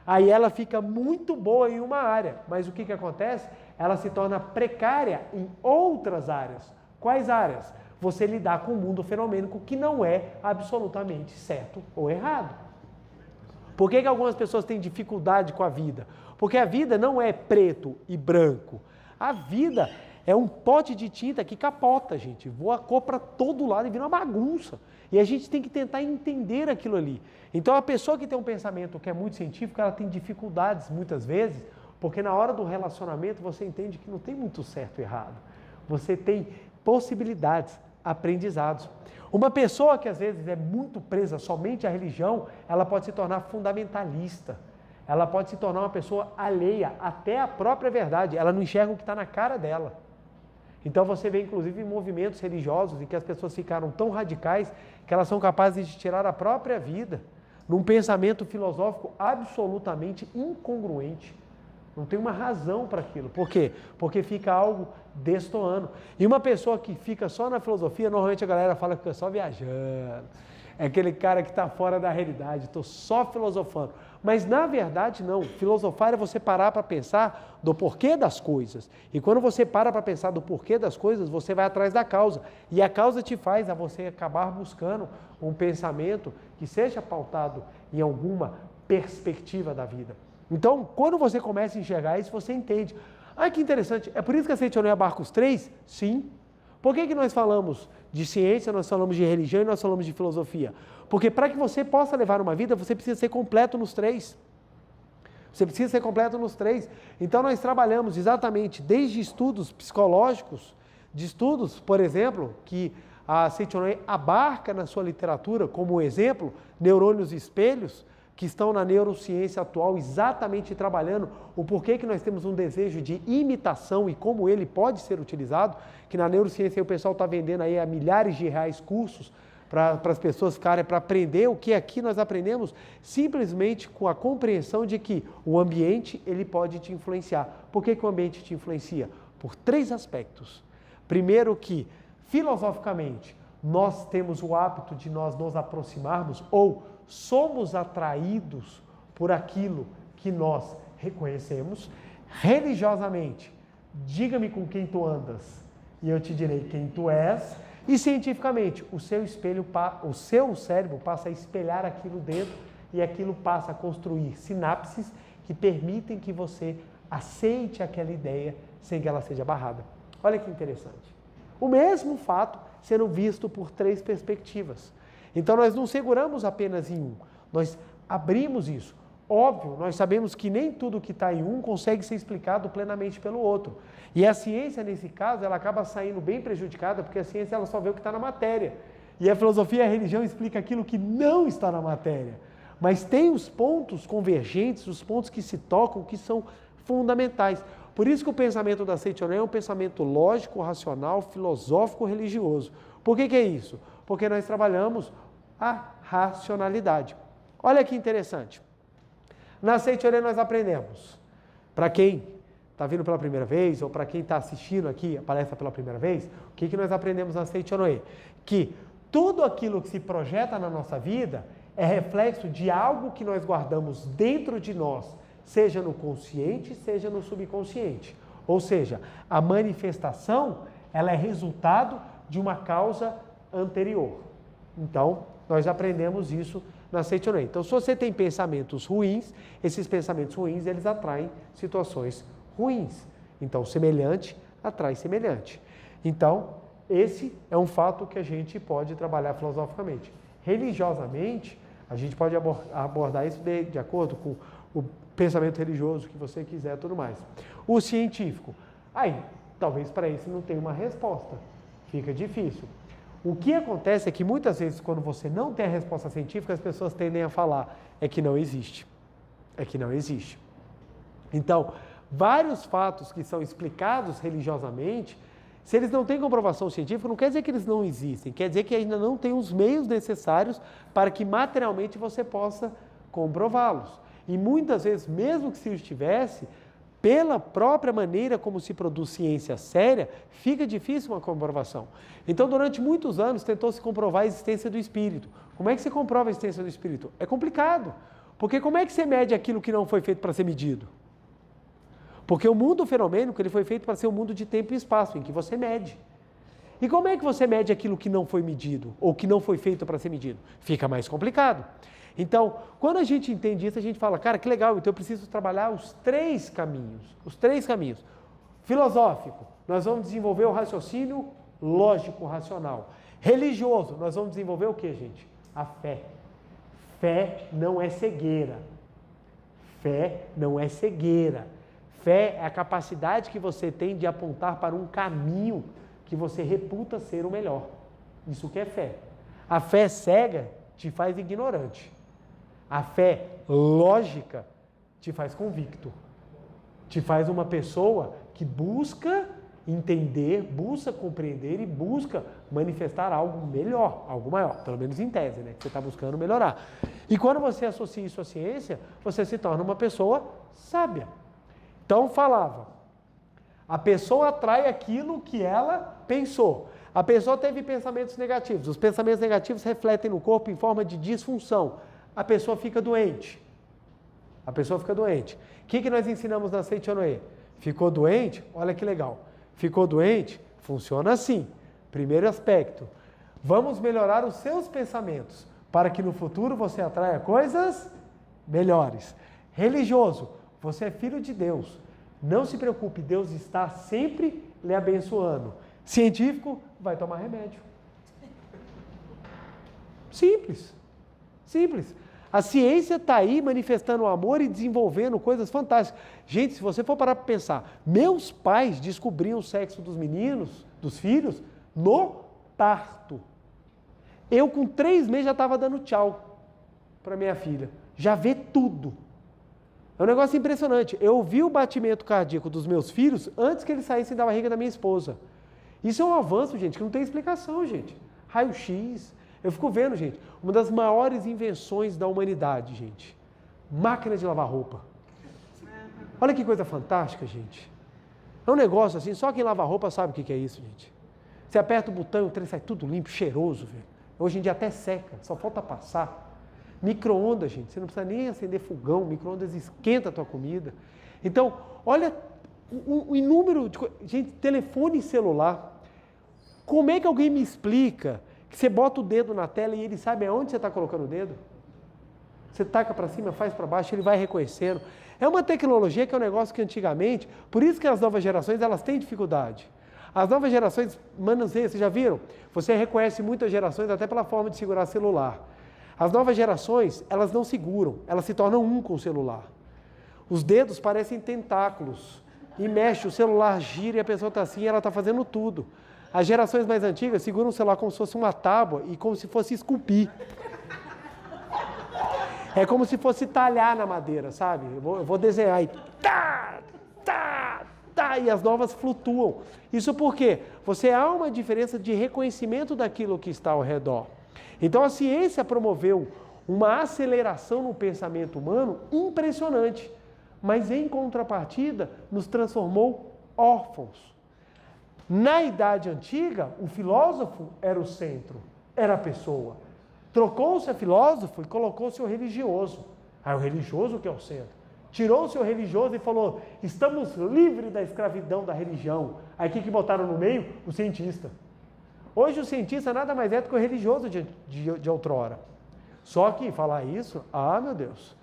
Aí ela fica muito boa em uma área, mas o que acontece? Ela se torna precária em outras áreas. Quais áreas? Você lidar com o mundo fenomênico que não é absolutamente certo ou errado. Por que algumas pessoas têm dificuldade com a vida? Porque a vida não é preto e branco. A vida é um pote de tinta que capota, gente. Voa a cor para todo lado e vira uma bagunça. E a gente tem que tentar entender aquilo ali. Então, a pessoa que tem um pensamento que é muito científico, ela tem dificuldades muitas vezes, porque na hora do relacionamento você entende que não tem muito certo e errado. Você tem possibilidades, aprendizados. Uma pessoa que às vezes é muito presa somente à religião, ela pode se tornar fundamentalista. Ela pode se tornar uma pessoa alheia até à própria verdade. Ela não enxerga o que está na cara dela. Então você vê inclusive movimentos religiosos em que as pessoas ficaram tão radicais que elas são capazes de tirar a própria vida num pensamento filosófico absolutamente incongruente. Não tem uma razão para aquilo. Por quê? Porque fica algo destoando. E uma pessoa que fica só na filosofia, normalmente a galera fala que fica só viajando. É aquele cara que está fora da realidade, estou só filosofando. Mas na verdade não. Filosofar é você parar para pensar do porquê das coisas. E quando você para pensar do porquê das coisas, você vai atrás da causa. E a causa te faz a você acabar buscando um pensamento que seja pautado em alguma perspectiva da vida. Então, quando você começa a enxergar isso, você entende. Ah, que interessante. É por isso que a Seichonoye abarca os três? Sim. Por que nós falamos de ciência, nós falamos de religião e nós falamos de filosofia? Porque para que você possa levar uma vida, você precisa ser completo nos três. Você precisa ser completo nos três. Então nós trabalhamos exatamente desde estudos psicológicos, de estudos, por exemplo, que a Seichonoye abarca na sua literatura, como exemplo, neurônios espelhos, que estão na neurociência atual exatamente trabalhando o porquê que nós temos um desejo de imitação e como ele pode ser utilizado, que na neurociência o pessoal está vendendo aí a milhares de reais cursos para as pessoas ficarem, para aprender o que aqui nós aprendemos, simplesmente com a compreensão de que o ambiente ele pode te influenciar. Por que o ambiente te influencia? Por três aspectos. Primeiro que, filosoficamente, nós temos o hábito de nós nos aproximarmos ou somos atraídos por aquilo que nós reconhecemos. Religiosamente, diga-me com quem tu andas e eu te direi quem tu és. E cientificamente, o seu cérebro passa a espelhar aquilo dentro e aquilo passa a construir sinapses que permitem que você aceite aquela ideia sem que ela seja barrada. Olha que interessante. O mesmo fato sendo visto por três perspectivas. Então nós não seguramos apenas em um, nós abrimos isso. Óbvio, nós sabemos que nem tudo que está em um consegue ser explicado plenamente pelo outro. E a ciência, nesse caso, ela acaba saindo bem prejudicada, porque a ciência ela só vê o que está na matéria. E a filosofia e a religião explica aquilo que não está na matéria. Mas tem os pontos convergentes, os pontos que se tocam, que são fundamentais. Por isso que o pensamento da Seichonoye é um pensamento lógico, racional, filosófico, religioso. Por que é isso? Porque nós trabalhamos a racionalidade. Olha que interessante. Na Seichonoye nós aprendemos, para quem está vindo pela primeira vez, ou para quem está assistindo aqui a palestra pela primeira vez, o que nós aprendemos na Seichonoye? Que tudo aquilo que se projeta na nossa vida é reflexo de algo que nós guardamos dentro de nós, seja no consciente, seja no subconsciente. Ou seja, a manifestação, ela é resultado de uma causa anterior. Então, nós aprendemos isso na Seichonoye. Então, se você tem pensamentos ruins, esses pensamentos ruins, eles atraem situações ruins. Então, semelhante atrai semelhante. Então, esse é um fato que a gente pode trabalhar filosoficamente. Religiosamente, a gente pode abordar isso de acordo com o pensamento religioso que você quiser e tudo mais. O científico, aí, talvez para isso não tenha uma resposta. Fica difícil. O que acontece é que muitas vezes, quando você não tem a resposta científica, as pessoas tendem a falar, é que não existe. É que não existe. Então, vários fatos que são explicados religiosamente, se eles não têm comprovação científica, não quer dizer que eles não existem, quer dizer que ainda não tem os meios necessários para que materialmente você possa comprová-los. E muitas vezes, mesmo que se estivesse, pela própria maneira como se produz ciência séria, fica difícil uma comprovação. Então, durante muitos anos, tentou-se comprovar a existência do espírito. Como é que se comprova a existência do espírito? É complicado, porque como é que você mede aquilo que não foi feito para ser medido? Porque o mundo fenomênico ele foi feito para ser um mundo de tempo e espaço, em que você mede. E como é que você mede aquilo que não foi medido, ou que não foi feito para ser medido? Fica mais complicado. Então, quando a gente entende isso, a gente fala, cara, que legal, então eu preciso trabalhar os três caminhos. Os três caminhos. Filosófico, nós vamos desenvolver o raciocínio lógico, racional. Religioso, nós vamos desenvolver o que, gente? A fé. Fé não é cegueira. Fé não é cegueira. Fé é a capacidade que você tem de apontar para um caminho que você reputa ser o melhor. Isso que é fé. A fé cega te faz ignorante. A fé lógica te faz convicto. Te faz uma pessoa que busca entender, busca compreender e busca manifestar algo melhor, algo maior, pelo menos em tese, né? Que você está buscando melhorar. E quando você associa isso à ciência, você se torna uma pessoa sábia. Então falava, a pessoa atrai aquilo que ela pensou. A pessoa teve pensamentos negativos. Os pensamentos negativos refletem no corpo em forma de disfunção. A pessoa fica doente. A pessoa fica doente. O que nós ensinamos na Seichonoye? Ficou doente? Olha que legal. Ficou doente? Funciona assim. Primeiro aspecto. Vamos melhorar os seus pensamentos para que no futuro você atraia coisas melhores. Religioso. Você é filho de Deus. Não se preocupe, Deus está sempre lhe abençoando. Científico, vai tomar remédio. Simples. Simples. A ciência está aí manifestando o amor e desenvolvendo coisas fantásticas. Gente, se você for parar para pensar, meus pais descobriam o sexo dos meninos, dos filhos, no parto. Eu com 3 meses já estava dando tchau para minha filha. Já vê tudo. É um negócio impressionante. Eu vi o batimento cardíaco dos meus filhos antes que eles saíssem da barriga da minha esposa. Isso é um avanço, gente, que não tem explicação, gente. Raio-X. Eu fico vendo, gente, uma das maiores invenções da humanidade, gente. Máquina de lavar roupa. Olha que coisa fantástica, gente. É um negócio assim, só quem lava roupa sabe o que é isso, gente. Você aperta o botão e o trem sai tudo limpo, cheiroso, velho. Hoje em dia até seca, só falta passar. Micro-ondas, gente, você não precisa nem acender fogão, micro-ondas esquenta a tua comida. Então, olha o inúmero de coisas. Gente, telefone celular. Como é que alguém me explica que você bota o dedo na tela e ele sabe aonde você está colocando o dedo? Você taca para cima, faz para baixo, ele vai reconhecendo. É uma tecnologia que é um negócio que antigamente, por isso que as novas gerações, elas têm dificuldade. As novas gerações manuseiam, vocês já viram? Você reconhece muitas gerações até pela forma de segurar celular. As novas gerações, elas não seguram, elas se tornam um com o celular. Os dedos parecem tentáculos e mexe, o celular gira e a pessoa está assim, ela está fazendo tudo. As gerações mais antigas seguram o celular como se fosse uma tábua e como se fosse esculpir. É como se fosse talhar na madeira, sabe? Eu vou desenhar e e as novas flutuam. Isso porque há uma diferença de reconhecimento daquilo que está ao redor. Então a ciência promoveu uma aceleração no pensamento humano impressionante, mas em contrapartida nos transformou órfãos. Na Idade Antiga, o filósofo era o centro, era a pessoa. Trocou-se a filósofo e colocou-se o religioso. Aí o religioso que é o centro. Tirou-se o religioso e falou, estamos livres da escravidão da religião. Aí o que botaram no meio? O cientista. Hoje o cientista nada mais é do que o religioso de outrora. Só que falar isso, meu Deus,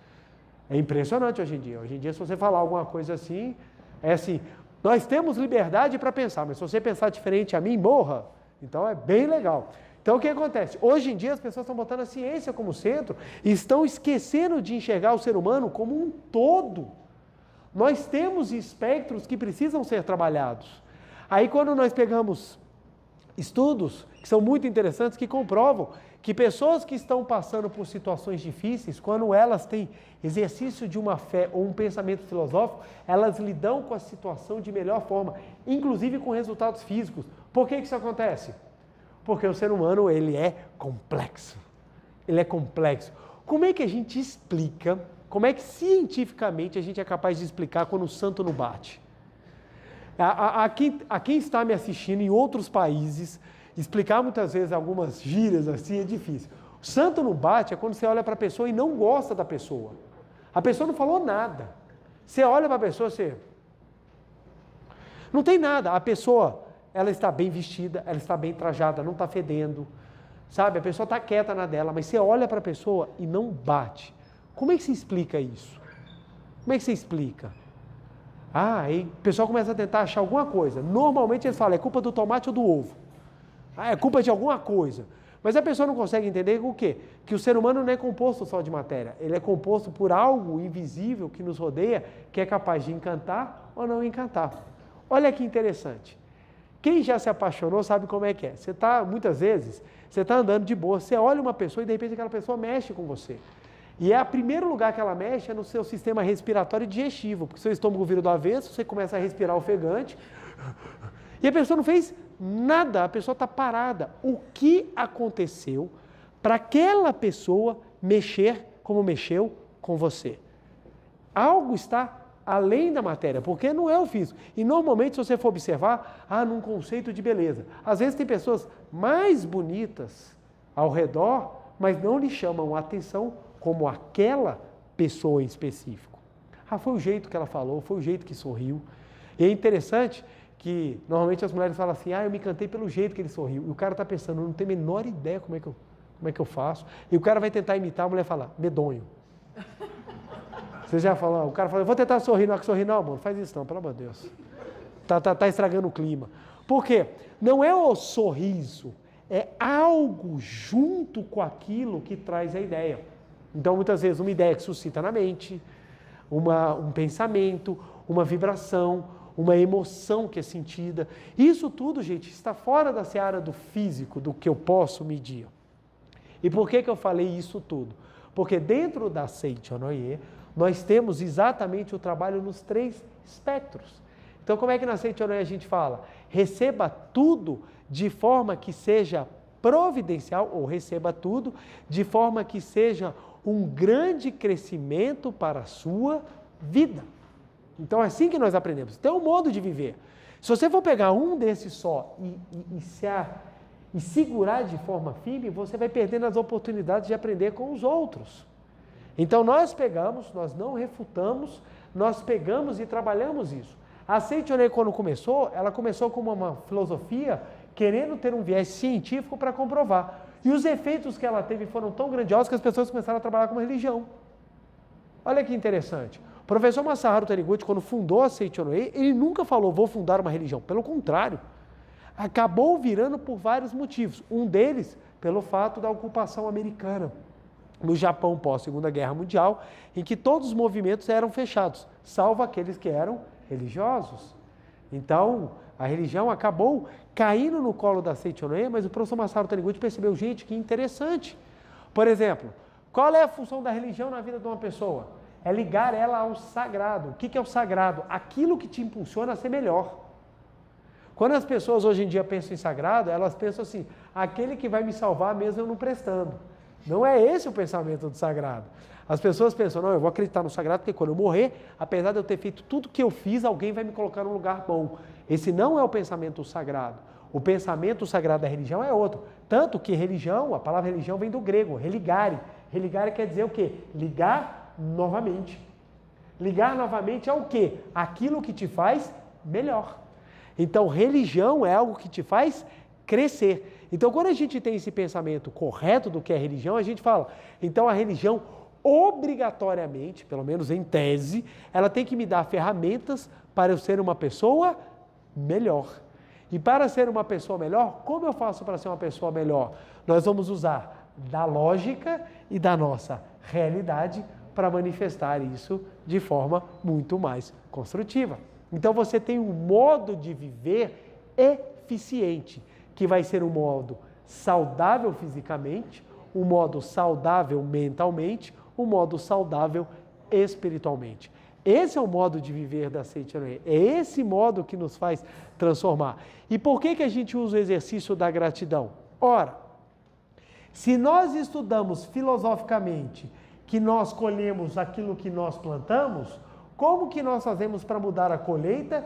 é impressionante hoje em dia. Hoje em dia, se você falar alguma coisa assim, é assim, nós temos liberdade para pensar, mas se você pensar diferente a mim, morra. Então é bem legal. Então o que acontece? Hoje em dia as pessoas estão botando a ciência como centro e estão esquecendo de enxergar o ser humano como um todo. Nós temos espectros que precisam ser trabalhados. Aí quando nós pegamos estudos que são muito interessantes, que comprovam que pessoas que estão passando por situações difíceis, quando elas têm exercício de uma fé ou um pensamento filosófico, elas lidam com a situação de melhor forma, inclusive com resultados físicos. Por que isso acontece? Porque o ser humano, ele é complexo. Ele é complexo. Como é que a gente explica, como é que cientificamente a gente é capaz de explicar quando o santo não bate? A quem está me assistindo em outros países, explicar muitas vezes algumas gírias assim é difícil. O santo não bate é quando você olha para a pessoa e não gosta da pessoa. A pessoa não falou nada. Você olha para a pessoa, você... Não tem nada. A pessoa, ela está bem vestida, ela está bem trajada, não está fedendo. Sabe? A pessoa está quieta na dela, mas você olha para a pessoa e não bate. Como é que se explica isso? Como é que você explica? Aí o pessoal começa a tentar achar alguma coisa. Normalmente eles falam, é culpa do tomate ou do ovo. É culpa de alguma coisa. Mas a pessoa não consegue entender o quê? Que o ser humano não é composto só de matéria. Ele é composto por algo invisível que nos rodeia, que é capaz de encantar ou não encantar. Olha que interessante. Quem já se apaixonou sabe como é que é. Muitas vezes, você está andando de boa, você olha uma pessoa e de repente aquela pessoa mexe com você. E o primeiro lugar que ela mexe é no seu sistema respiratório e digestivo, porque seu estômago vira do avesso, você começa a respirar ofegante, e a pessoa não fez nada, a pessoa está parada. O que aconteceu para aquela pessoa mexer como mexeu com você? Algo está além da matéria, porque não é o físico. E normalmente, se você for observar, num conceito de beleza. Às vezes tem pessoas mais bonitas ao redor, mas não lhe chamam a atenção como aquela pessoa em específico. Foi o jeito que ela falou, foi o jeito que sorriu. E é interessante que, normalmente, as mulheres falam assim, eu me encantei pelo jeito que ele sorriu. E o cara está pensando, eu não tenho a menor ideia como é que eu faço. E o cara vai tentar imitar, a mulher fala, medonho. Você já falou, o cara fala, eu vou tentar sorrir, não é que sorrir não, mano, faz isso não, pelo amor de Deus. Tá estragando o clima. Por quê? Não é o sorriso, é algo junto com aquilo que traz a ideia. Então, muitas vezes, uma ideia que suscita na mente, um pensamento, uma vibração, uma emoção que é sentida. Isso tudo, gente, está fora da seara do físico, do que eu posso medir. E por que eu falei isso tudo? Porque dentro da Seichonoye, nós temos exatamente o trabalho nos 3 espectros. Então, como é que na Seichonoye a gente fala? Receba tudo de forma que seja providencial, ou receba tudo de forma que seja um grande crescimento para a sua vida. Então, é assim que nós aprendemos. Então, é um modo de viver. Se você for pegar um desses só e segurar de forma firme, você vai perdendo as oportunidades de aprender com os outros. Então, nós não refutamos, nós pegamos e trabalhamos isso. A Seichonoye, quando começou, ela começou como uma filosofia querendo ter um viés científico para comprovar. E os efeitos que ela teve foram tão grandiosos que as pessoas começaram a trabalhar com uma religião. Olha que interessante. O professor Masaharu Taniguchi, quando fundou a Seichonoye, ele nunca falou, vou fundar uma religião. Pelo contrário, acabou virando por vários motivos. Um deles, pelo fato da ocupação americana no Japão pós-Segunda Guerra Mundial, em que todos os movimentos eram fechados, salvo aqueles que eram religiosos. Então, a religião acabou caindo no colo da Seichonoye, mas o professor Masaharu Taniguchi percebeu, gente, que interessante. Por exemplo, qual é a função da religião na vida de uma pessoa? É ligar ela ao sagrado. O que é o sagrado? Aquilo que te impulsiona a ser melhor. Quando as pessoas hoje em dia pensam em sagrado, elas pensam assim, aquele que vai me salvar mesmo eu não prestando. Não é esse o pensamento do sagrado. As pessoas pensam, não, eu vou acreditar no sagrado porque quando eu morrer, apesar de eu ter feito tudo que eu fiz, alguém vai me colocar num lugar bom. Esse não é o pensamento sagrado. O pensamento sagrado da religião é outro. Tanto que religião, a palavra religião vem do grego, religare. Religare quer dizer o quê? Ligar novamente. Ligar novamente é o quê? Aquilo que te faz melhor. Então, religião é algo que te faz crescer. Então, quando a gente tem esse pensamento correto do que é religião, a gente fala, então a religião obrigatoriamente, pelo menos em tese, ela tem que me dar ferramentas para eu ser uma pessoa melhor. E para ser uma pessoa melhor, como eu faço para ser uma pessoa melhor? Nós vamos usar da lógica e da nossa realidade para manifestar isso de forma muito mais construtiva. Então você tem um modo de viver eficiente, que vai ser um modo saudável fisicamente, um modo saudável mentalmente, um modo saudável espiritualmente. Esse é o modo de viver da Seichonoye. É esse modo que nos faz transformar. E por que a gente usa o exercício da gratidão? Ora, se nós estudamos filosoficamente que nós colhemos aquilo que nós plantamos, como que nós fazemos para mudar a colheita?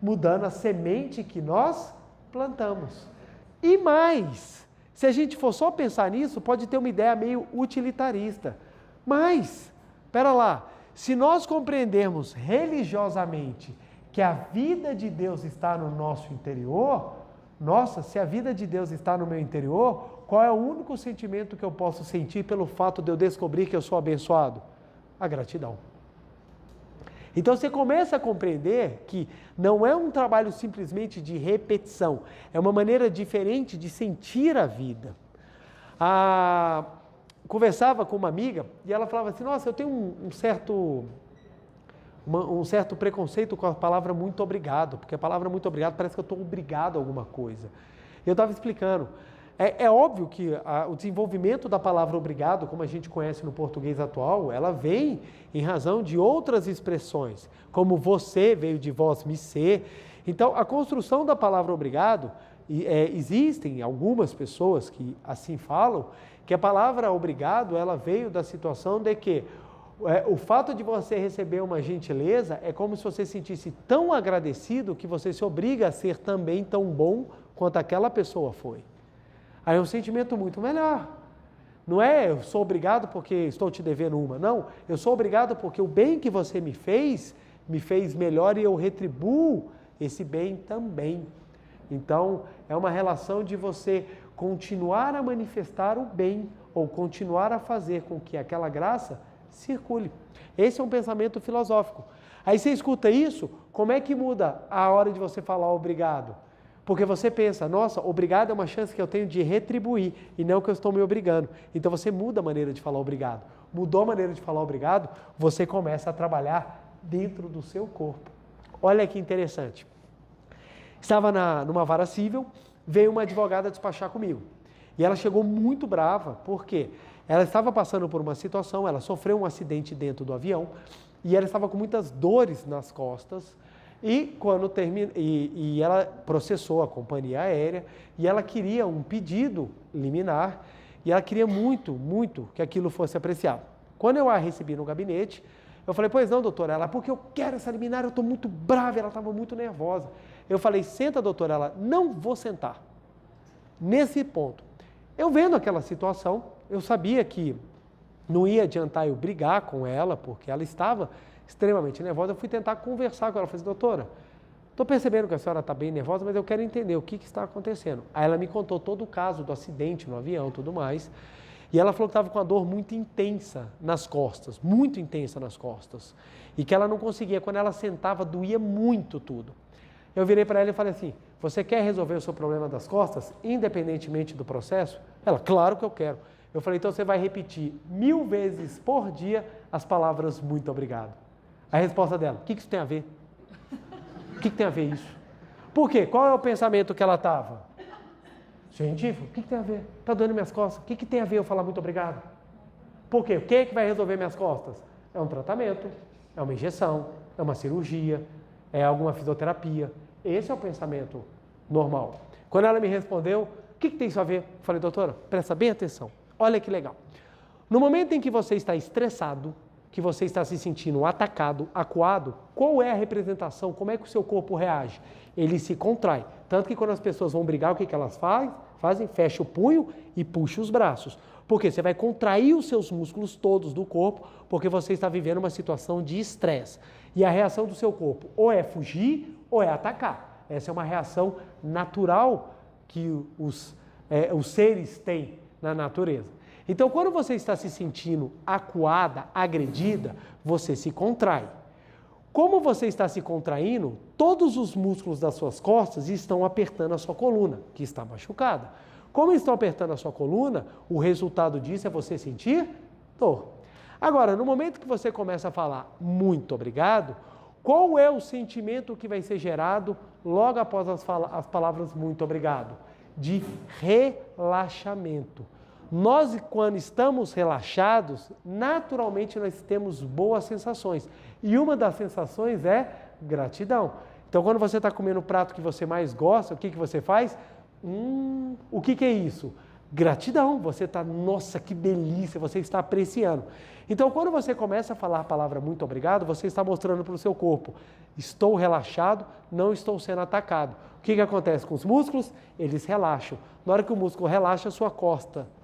Mudando a semente que nós plantamos. E mais, se a gente for só pensar nisso, pode ter uma ideia meio utilitarista. Mas, espera lá, se nós compreendermos religiosamente que a vida de Deus está no nosso interior, nossa, se a vida de Deus está no meu interior, qual é o único sentimento que eu posso sentir pelo fato de eu descobrir que eu sou abençoado? A gratidão. Então você começa a compreender que não é um trabalho simplesmente de repetição, é uma maneira diferente de sentir a vida. Conversava com uma amiga e ela falava assim, nossa, eu tenho um certo preconceito com a palavra muito obrigado, porque a palavra muito obrigado parece que eu estou obrigado a alguma coisa. Eu estava explicando, é óbvio que o desenvolvimento da palavra obrigado, como a gente conhece no português atual, ela vem em razão de outras expressões, como você veio de vós me ser. Então, a construção da palavra obrigado, existem algumas pessoas que assim falam, que a palavra obrigado, ela veio da situação de que o fato de você receber uma gentileza é como se você sentisse tão agradecido que você se obriga a ser também tão bom quanto aquela pessoa foi. Aí é um sentimento muito melhor. Não é eu sou obrigado porque estou te devendo uma. Não, eu sou obrigado porque o bem que você me fez melhor e eu retribuo esse bem também. Então, é uma relação de você continuar a manifestar o bem ou continuar a fazer com que aquela graça circule. Esse é um pensamento filosófico. Aí você escuta isso, como é que muda a hora de você falar obrigado? Porque você pensa, nossa, obrigado é uma chance que eu tenho de retribuir e não que eu estou me obrigando. Então você muda a maneira de falar obrigado. Mudou a maneira de falar obrigado, você começa a trabalhar dentro do seu corpo. Olha que interessante. Estava numa vara civil, veio uma advogada despachar comigo. E ela chegou muito brava, porque ela estava passando por uma situação, ela sofreu um acidente dentro do avião, e ela estava com muitas dores nas costas, e ela processou a companhia aérea, e ela queria um pedido liminar, e ela queria muito, muito que aquilo fosse apreciado. Quando eu a recebi no gabinete, eu falei, pois não, doutora, ela, porque eu quero essa liminar, eu estou muito brava, ela estava muito nervosa. Eu falei, senta, doutora, ela, não vou sentar. Nesse ponto, eu vendo aquela situação, eu sabia que não ia adiantar eu brigar com ela, porque ela estava extremamente nervosa. Eu fui tentar conversar com ela. Eu falei, doutora, estou percebendo que a senhora está bem nervosa, mas eu quero entender o que está acontecendo. Aí ela me contou todo o caso do acidente no avião e tudo mais. E ela falou que estava com uma dor muito intensa nas costas, muito intensa nas costas. E que ela não conseguia, quando ela sentava, doía muito tudo. Eu virei para ela e falei assim, você quer resolver o seu problema das costas, independentemente do processo? Ela, claro que eu quero. Eu falei, então você vai repetir 1000 vezes por dia as palavras muito obrigado. A resposta dela, o que isso tem a ver? O que tem a ver isso? Por quê? Qual é o pensamento que ela estava? Científico, o que tem a ver? Está doendo minhas costas, o que tem a ver eu falar muito obrigado? Por quê? O que é que vai resolver minhas costas? É um tratamento, é uma injeção, é uma cirurgia, é alguma fisioterapia. Esse é o pensamento normal. Quando ela me respondeu, o que tem isso a ver? Eu falei, doutora, presta bem atenção. Olha que legal. No momento em que você está estressado, que você está se sentindo atacado, acuado, qual é a representação? Como é que o seu corpo reage? Ele se contrai. Tanto que quando as pessoas vão brigar, o que elas fazem? Fecha o punho e puxa os braços. Porque você vai contrair os seus músculos todos do corpo, porque você está vivendo uma situação de estresse. E a reação do seu corpo ou é fugir ou é atacar. Essa é uma reação natural que os seres têm na natureza. Então, quando você está se sentindo acuada, agredida, você se contrai. Como você está se contraindo, todos os músculos das suas costas estão apertando a sua coluna, que está machucada. Como estão apertando a sua coluna, o resultado disso é você sentir dor. Agora, no momento que você começa a falar muito obrigado, qual é o sentimento que vai ser gerado logo após as palavras muito obrigado? De relaxamento. Nós, quando estamos relaxados, naturalmente nós temos boas sensações. E uma das sensações é gratidão. Então, quando você está comendo o prato que você mais gosta, o que você faz? O que é isso? Gratidão. Você está, nossa, que delícia, você está apreciando. Então, quando você começa a falar a palavra muito obrigado, você está mostrando para o seu corpo, estou relaxado, não estou sendo atacado. O que acontece com os músculos? Eles relaxam. Na hora que o músculo relaxa, as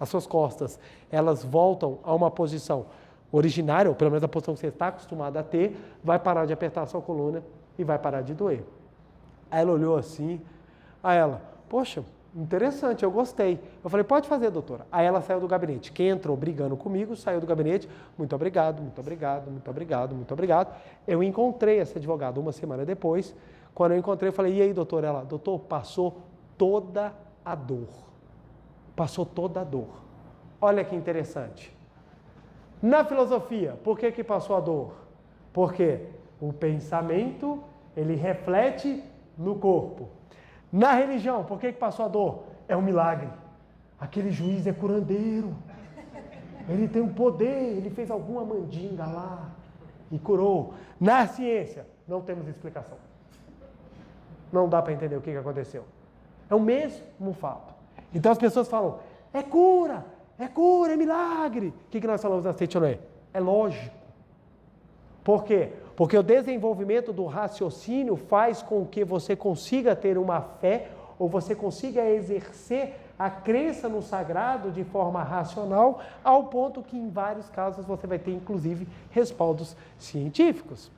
suas costas, elas voltam a uma posição originária, ou pelo menos a posição que você está acostumado a ter, vai parar de apertar a sua coluna e vai parar de doer. Aí ela olhou assim, aí ela, poxa, interessante, eu gostei. Eu falei, pode fazer, doutora. Aí ela saiu do gabinete. Quem entrou brigando comigo, saiu do gabinete. Muito obrigado, muito obrigado, muito obrigado, muito obrigado. Eu encontrei essa advogada uma semana depois. Quando eu encontrei, eu falei, e aí, doutor? Ela, doutor, passou toda a dor. Passou toda a dor. Olha que interessante. Na filosofia, por que passou a dor? Porque o pensamento, ele reflete no corpo. Na religião, por que passou a dor? É um milagre. Aquele juiz é curandeiro. Ele tem um poder, ele fez alguma mandinga lá e curou. Na ciência, não temos explicação. Não dá para entender o que aconteceu. É o mesmo fato. Então as pessoas falam, é cura, é milagre. O que nós falamos na Seitianoé? É lógico. Por quê? Porque o desenvolvimento do raciocínio faz com que você consiga ter uma fé ou você consiga exercer a crença no sagrado de forma racional, ao ponto que em vários casos você vai ter inclusive respaldos científicos.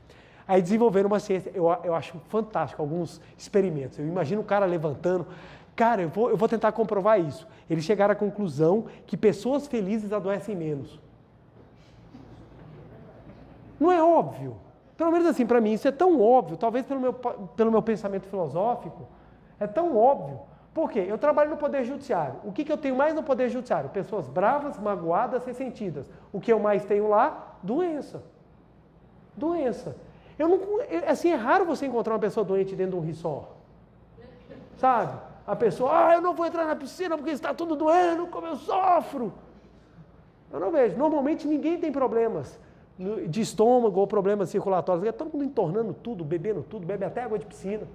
Aí desenvolver uma ciência, eu acho fantástico alguns experimentos. Eu imagino o cara levantando, cara, eu vou tentar comprovar isso. Eles chegaram à conclusão que pessoas felizes adoecem menos. Não é óbvio? Pelo menos assim, para mim, isso é tão óbvio, talvez pelo meu pensamento filosófico, é tão óbvio. Por quê? Eu trabalho no Poder Judiciário. O que eu tenho mais no Poder Judiciário? Pessoas bravas, magoadas, ressentidas. O que eu mais tenho lá? Doença. Doença. Assim, é raro você encontrar uma pessoa doente dentro de um resort. Sabe? A pessoa, eu não vou entrar na piscina porque está tudo doendo, como eu sofro. Eu não vejo. Normalmente ninguém tem problemas de estômago ou problemas circulatórios. Todo mundo entornando tudo, bebendo tudo, bebe até água de piscina.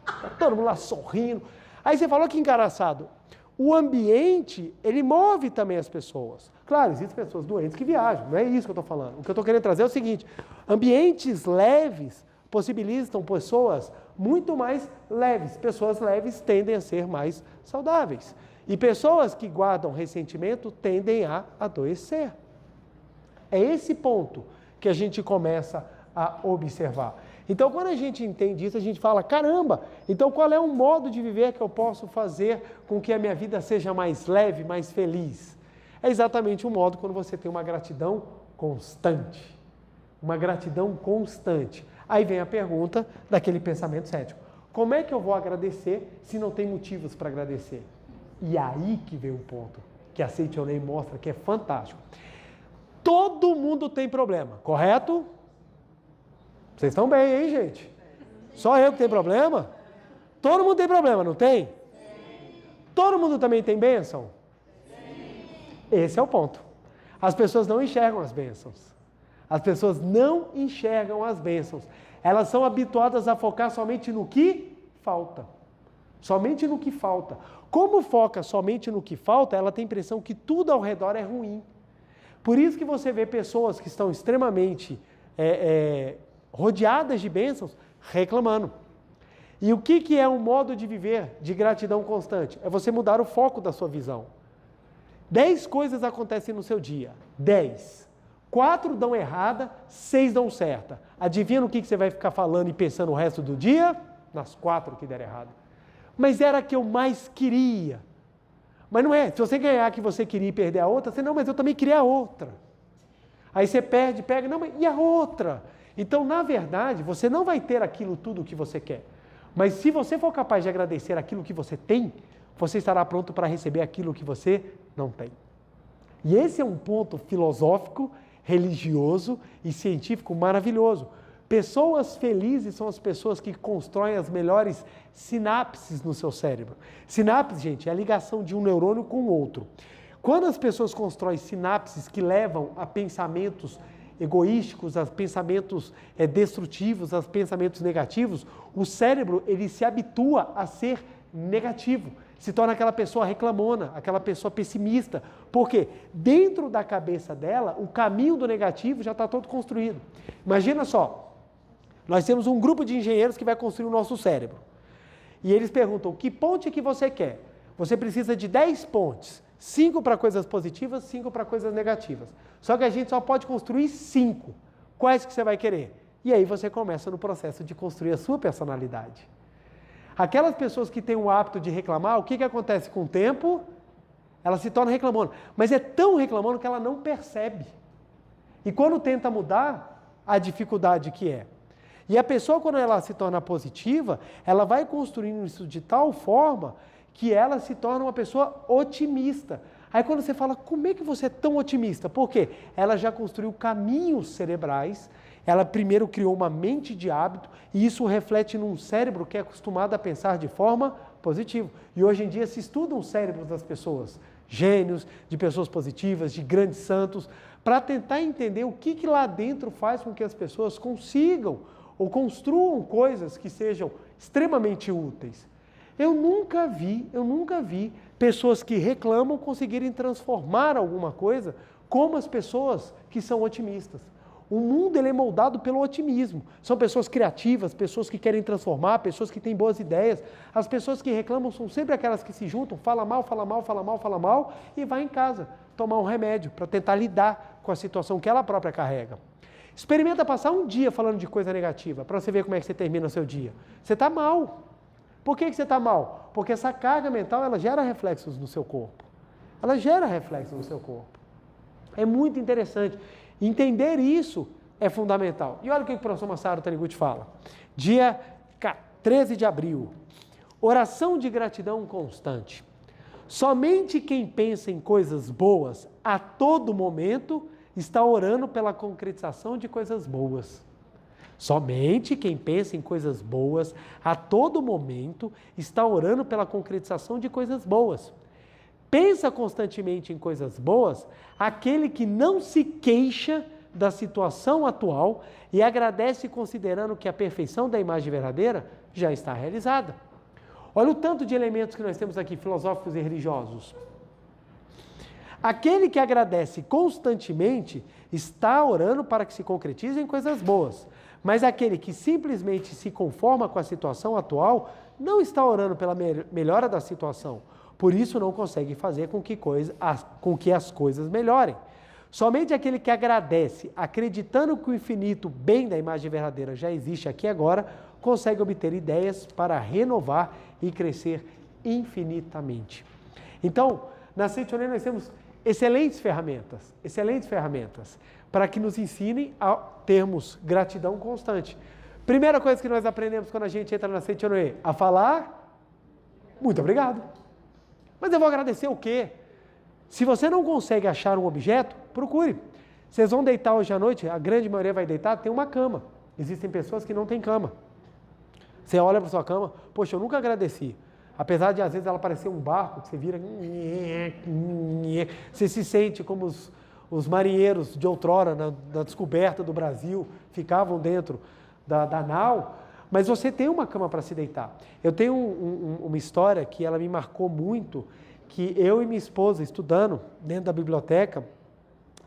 Tá todo mundo lá sorrindo. Aí você falou que engraçado. O ambiente, ele move também as pessoas. Claro, existem pessoas doentes que viajam, não é isso que eu estou falando. O que eu estou querendo trazer é o seguinte, ambientes leves possibilitam pessoas muito mais leves. Pessoas leves tendem a ser mais saudáveis. E pessoas que guardam ressentimento tendem a adoecer. É esse ponto que a gente começa a observar. Então, quando a gente entende isso, a gente fala, caramba, então qual é um modo de viver que eu posso fazer com que a minha vida seja mais leve, mais feliz? É exatamente o modo quando você tem uma gratidão constante. Uma gratidão constante. Aí vem a pergunta daquele pensamento cético. Como é que eu vou agradecer se não tem motivos para agradecer? E aí que vem o ponto, que a Seitonei mostra que é fantástico. Todo mundo tem problema, correto? Vocês estão bem, hein, gente? Só eu que tenho problema? Todo mundo tem problema, não tem? Todo mundo também tem bênção? Esse é o ponto. As pessoas não enxergam as bênçãos. As pessoas não enxergam as bênçãos. Elas são habituadas a focar somente no que falta. Somente no que falta. Como foca somente no que falta, ela tem a impressão que tudo ao redor é ruim. Por isso que você vê pessoas que estão extremamente rodeadas de bênçãos, reclamando. E o que é um modo de viver de gratidão constante? É você mudar o foco da sua visão. 10 coisas acontecem no seu dia. 10. 4 dão errada, 6 dão certa. Adivinha no que você vai ficar falando e pensando o resto do dia? Nas 4 que deram errado. Mas era a que eu mais queria. Mas não é, se você ganhar a que você queria e perder a outra, você não, mas eu também queria a outra. Aí você perde, pega, não, mas e a outra? Então, na verdade, você não vai ter aquilo tudo que você quer. Mas se você for capaz de agradecer aquilo que você tem, você estará pronto para receber aquilo que você não tem. E esse é um ponto filosófico, religioso e científico maravilhoso. Pessoas felizes são as pessoas que constroem as melhores sinapses no seu cérebro. Sinapse, gente, é a ligação de um neurônio com o outro. Quando as pessoas constroem sinapses que levam a pensamentos egoísticos, a pensamentos destrutivos, a pensamentos negativos, o cérebro ele se habitua a ser negativo, se torna aquela pessoa reclamona, aquela pessoa pessimista. Por quê? Dentro da cabeça dela, o caminho do negativo já está todo construído. Imagina só, nós temos um grupo de engenheiros que vai construir o nosso cérebro. E eles perguntam, que ponte que você quer? Você precisa de 10 pontes. 5 para coisas positivas, 5 para coisas negativas. Só que a gente só pode construir 5. Quais que você vai querer? E aí você começa no processo de construir a sua personalidade. Aquelas pessoas que têm o hábito de reclamar, o que acontece com o tempo? Ela se torna reclamona. Mas é tão reclamona que ela não percebe. E quando tenta mudar, a dificuldade que é. E a pessoa, quando ela se torna positiva, ela vai construindo isso de tal forma que ela se torna uma pessoa otimista. Aí quando você fala, como é que você é tão otimista? Por quê? Ela já construiu caminhos cerebrais, ela primeiro criou uma mente de hábito, e isso reflete num cérebro que é acostumado a pensar de forma positiva. E hoje em dia se estudam os cérebros das pessoas, gênios, de pessoas positivas, de grandes santos, para tentar entender o que lá dentro faz com que as pessoas consigam ou construam coisas que sejam extremamente úteis. Eu nunca vi pessoas que reclamam conseguirem transformar alguma coisa como as pessoas que são otimistas. O mundo ele é moldado pelo otimismo. São pessoas criativas, pessoas que querem transformar, pessoas que têm boas ideias. As pessoas que reclamam são sempre aquelas que se juntam, fala mal e vai em casa tomar um remédio para tentar lidar com a situação que ela própria carrega. Experimenta passar um dia falando de coisa negativa para você ver como é que você termina o seu dia. Você está mal. Por que você está mal? Porque essa carga mental, ela gera reflexos no seu corpo. Ela gera reflexos no seu corpo. É muito interessante. Entender isso é fundamental. E olha o que o professor Masaru Taniguchi fala. Dia 13 de abril. Oração de gratidão constante. Somente quem pensa em coisas boas a todo momento está orando pela concretização de coisas boas. Somente quem pensa em coisas boas a todo momento está orando pela concretização de coisas boas. Pensa constantemente em coisas boas aquele que não se queixa da situação atual e agradece considerando que a perfeição da imagem verdadeira já está realizada. Olha o tanto de elementos que nós temos aqui, filosóficos e religiosos. Aquele que agradece constantemente está orando para que se concretizem coisas boas, mas aquele que simplesmente se conforma com a situação atual não está orando pela melhora da situação, por isso não consegue fazer com que as coisas melhorem. Somente aquele que agradece, acreditando que o infinito bem da imagem verdadeira já existe aqui agora, consegue obter ideias para renovar e crescer infinitamente. Então, na Seitonen nós temos excelentes ferramentas para que nos ensinem a termos gratidão constante. Primeira coisa que nós aprendemos quando a gente entra na Seitonen, a falar, muito obrigado. Mas eu vou agradecer o quê? Se você não consegue achar um objeto, procure. Vocês vão deitar hoje à noite, a grande maioria vai deitar, tem uma cama. Existem pessoas que não têm cama. Você olha para sua cama, poxa, eu nunca agradeci. Apesar de às vezes ela parecer um barco, que você vira, você se sente como os marinheiros de outrora, na descoberta do Brasil, ficavam dentro da nau, mas você tem uma cama para se deitar. Eu tenho uma história que ela me marcou muito, que eu e minha esposa, estudando dentro da biblioteca,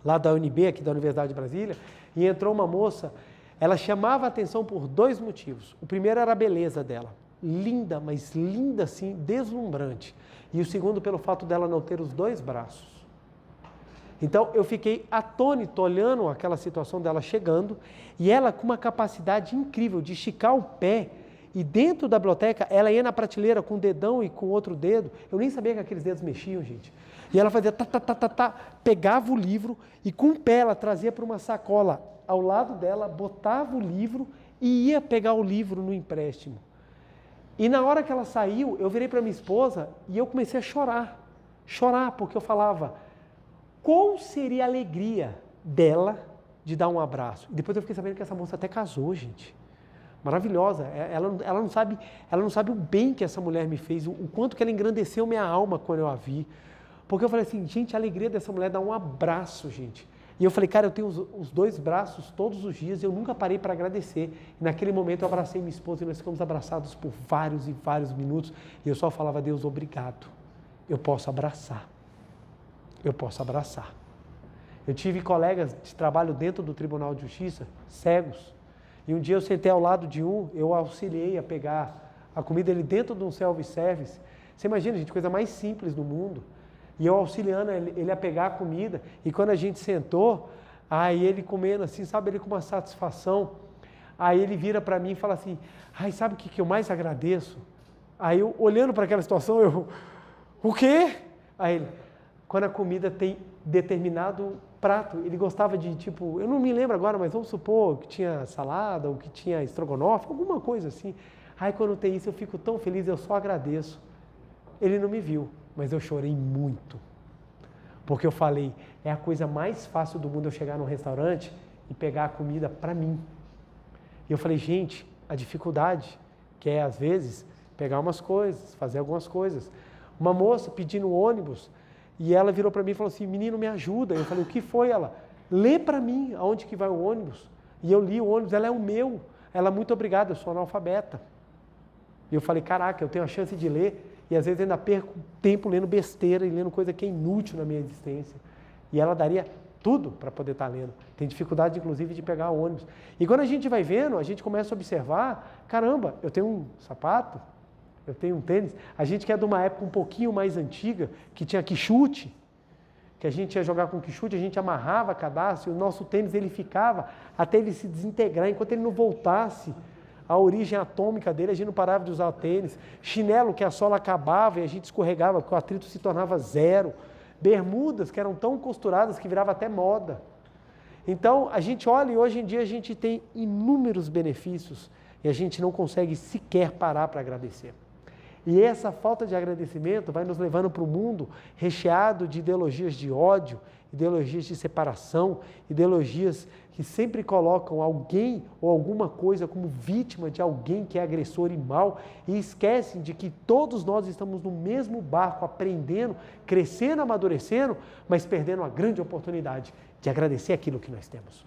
lá da UNB, aqui da Universidade de Brasília, e entrou uma moça, ela chamava a atenção por dois motivos. O primeiro era a beleza dela, linda, mas linda assim, deslumbrante. E o segundo pelo fato dela não ter os dois braços. Então eu fiquei atônito olhando aquela situação dela chegando, e ela com uma capacidade incrível de esticar o pé, e dentro da biblioteca, ela ia na prateleira com o dedão e com o outro dedo. Eu nem sabia que aqueles dedos mexiam, gente. E ela fazia pegava o livro e com o pé ela trazia para uma sacola ao lado dela, botava o livro e ia pegar o livro no empréstimo. E na hora que ela saiu, eu virei para minha esposa e eu comecei a chorar. Chorar, porque eu falava, qual seria a alegria dela de dar um abraço? E depois eu fiquei sabendo que essa moça até casou, gente. Maravilhosa, ela não sabe o bem que essa mulher me fez, o quanto que ela engrandeceu minha alma quando eu a vi, porque eu falei assim, gente, a alegria dessa mulher é dar um abraço, gente, e eu falei, cara, eu tenho os dois braços todos os dias, eu nunca parei para agradecer, e naquele momento eu abracei minha esposa e nós ficamos abraçados por vários e vários minutos, e eu só falava, Deus, obrigado, eu posso abraçar, eu tive colegas de trabalho dentro do Tribunal de Justiça, cegos. E um dia eu sentei ao lado de eu auxiliei a pegar a comida dele dentro de um self-service. Você imagina, gente, coisa mais simples do mundo. E eu auxiliando ele a pegar a comida. E quando a gente sentou, aí ele comendo assim, sabe, ele com uma satisfação. Aí ele vira para mim e fala assim, ai, sabe o que eu mais agradeço? Aí eu, olhando para aquela situação, o quê? Aí ele, quando a comida tem determinado prato, ele gostava de, tipo, eu não me lembro agora, mas vamos supor que tinha salada, ou que tinha estrogonofe, alguma coisa assim. Aí quando tem isso eu fico tão feliz, eu só agradeço. Ele não me viu, mas eu chorei muito. Porque eu falei, é a coisa mais fácil do mundo eu chegar num restaurante e pegar a comida para mim. E eu falei, gente, a dificuldade que é, às vezes, pegar umas coisas, fazer algumas coisas. Uma moça pedindo ônibus, e ela virou para mim e falou assim, menino, me ajuda. Eu falei, o que foi? Ela, lê para mim aonde que vai o ônibus. E eu li o ônibus, ela é o meu. Ela, muito obrigada, eu sou analfabeta. E eu falei, caraca, eu tenho a chance de ler, e às vezes ainda perco tempo lendo besteira e lendo coisa que é inútil na minha existência. E ela daria tudo para poder estar lendo. Tem dificuldade, inclusive, de pegar o ônibus. E quando a gente vai vendo, a gente começa a observar, caramba, eu tenho um sapato, eu tenho um tênis, a gente que é de uma época um pouquinho mais antiga, que tinha quichute, que a gente ia jogar com quichute, a gente amarrava cadastro, e o nosso tênis ele ficava até ele se desintegrar, enquanto ele não voltasse à origem atômica dele, a gente não parava de usar o tênis, chinelo que a sola acabava e a gente escorregava, porque o atrito se tornava zero, bermudas que eram tão costuradas que virava até moda. Então, a gente olha e hoje em dia a gente tem inúmeros benefícios e a gente não consegue sequer parar para agradecer. E essa falta de agradecimento vai nos levando para um mundo recheado de ideologias de ódio, ideologias de separação, ideologias que sempre colocam alguém ou alguma coisa como vítima de alguém que é agressor e mal e esquecem de que todos nós estamos no mesmo barco, aprendendo, crescendo, amadurecendo, mas perdendo a grande oportunidade de agradecer aquilo que nós temos.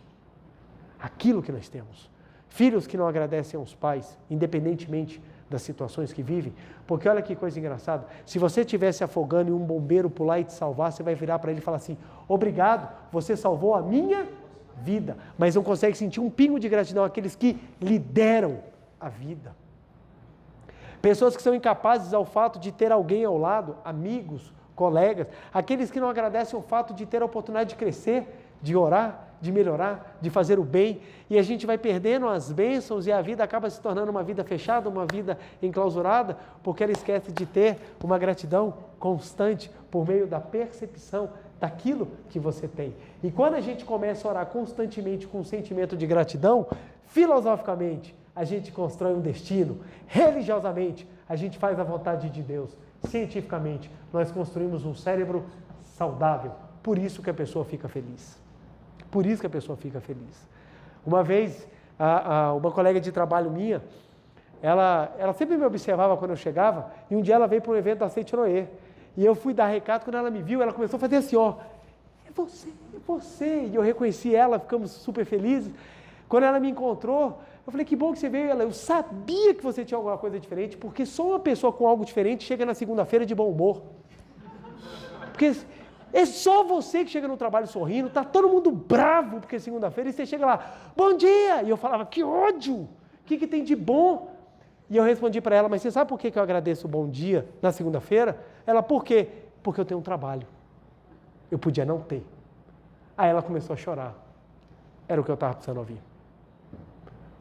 Aquilo que nós temos. Filhos que não agradecem aos pais, independentemente das situações que vivem, porque olha que coisa engraçada, se você estivesse afogando e um bombeiro pular e te salvar, você vai virar para ele e falar assim, obrigado, você salvou a minha vida, mas não consegue sentir um pingo de gratidão àqueles que lhe deram a vida. Pessoas que são incapazes ao fato de ter alguém ao lado, amigos, colegas, aqueles que não agradecem o fato de ter a oportunidade de crescer, de orar, de melhorar, de fazer o bem, e a gente vai perdendo as bênçãos e a vida acaba se tornando uma vida fechada, uma vida enclausurada, porque ela esquece de ter uma gratidão constante por meio da percepção daquilo que você tem. E quando a gente começa a orar constantemente com um sentimento de gratidão, filosoficamente, a gente constrói um destino, religiosamente, a gente faz a vontade de Deus, cientificamente, nós construímos um cérebro saudável, por isso que a pessoa fica feliz. Por isso que a pessoa fica feliz. Uma vez, uma colega de trabalho minha, ela sempre me observava quando eu chegava, e um dia ela veio para um evento da Seitiroê, e eu fui dar recado, quando ela me viu, ela começou a fazer assim, ó, é você, e eu reconheci ela, ficamos super felizes. Quando ela me encontrou, eu falei, que bom que você veio. Ela, eu sabia que você tinha alguma coisa diferente, porque só uma pessoa com algo diferente chega na segunda-feira de bom humor. Porque é só você que chega no trabalho sorrindo, tá todo mundo bravo porque é segunda-feira, e você chega lá, bom dia! E eu falava, que ódio! O que tem de bom? E eu respondi para ela, mas você sabe por que eu agradeço o bom dia na segunda-feira? Ela, por quê? Porque eu tenho um trabalho. Eu podia não ter. Aí ela começou a chorar. Era o que eu estava precisando ouvir.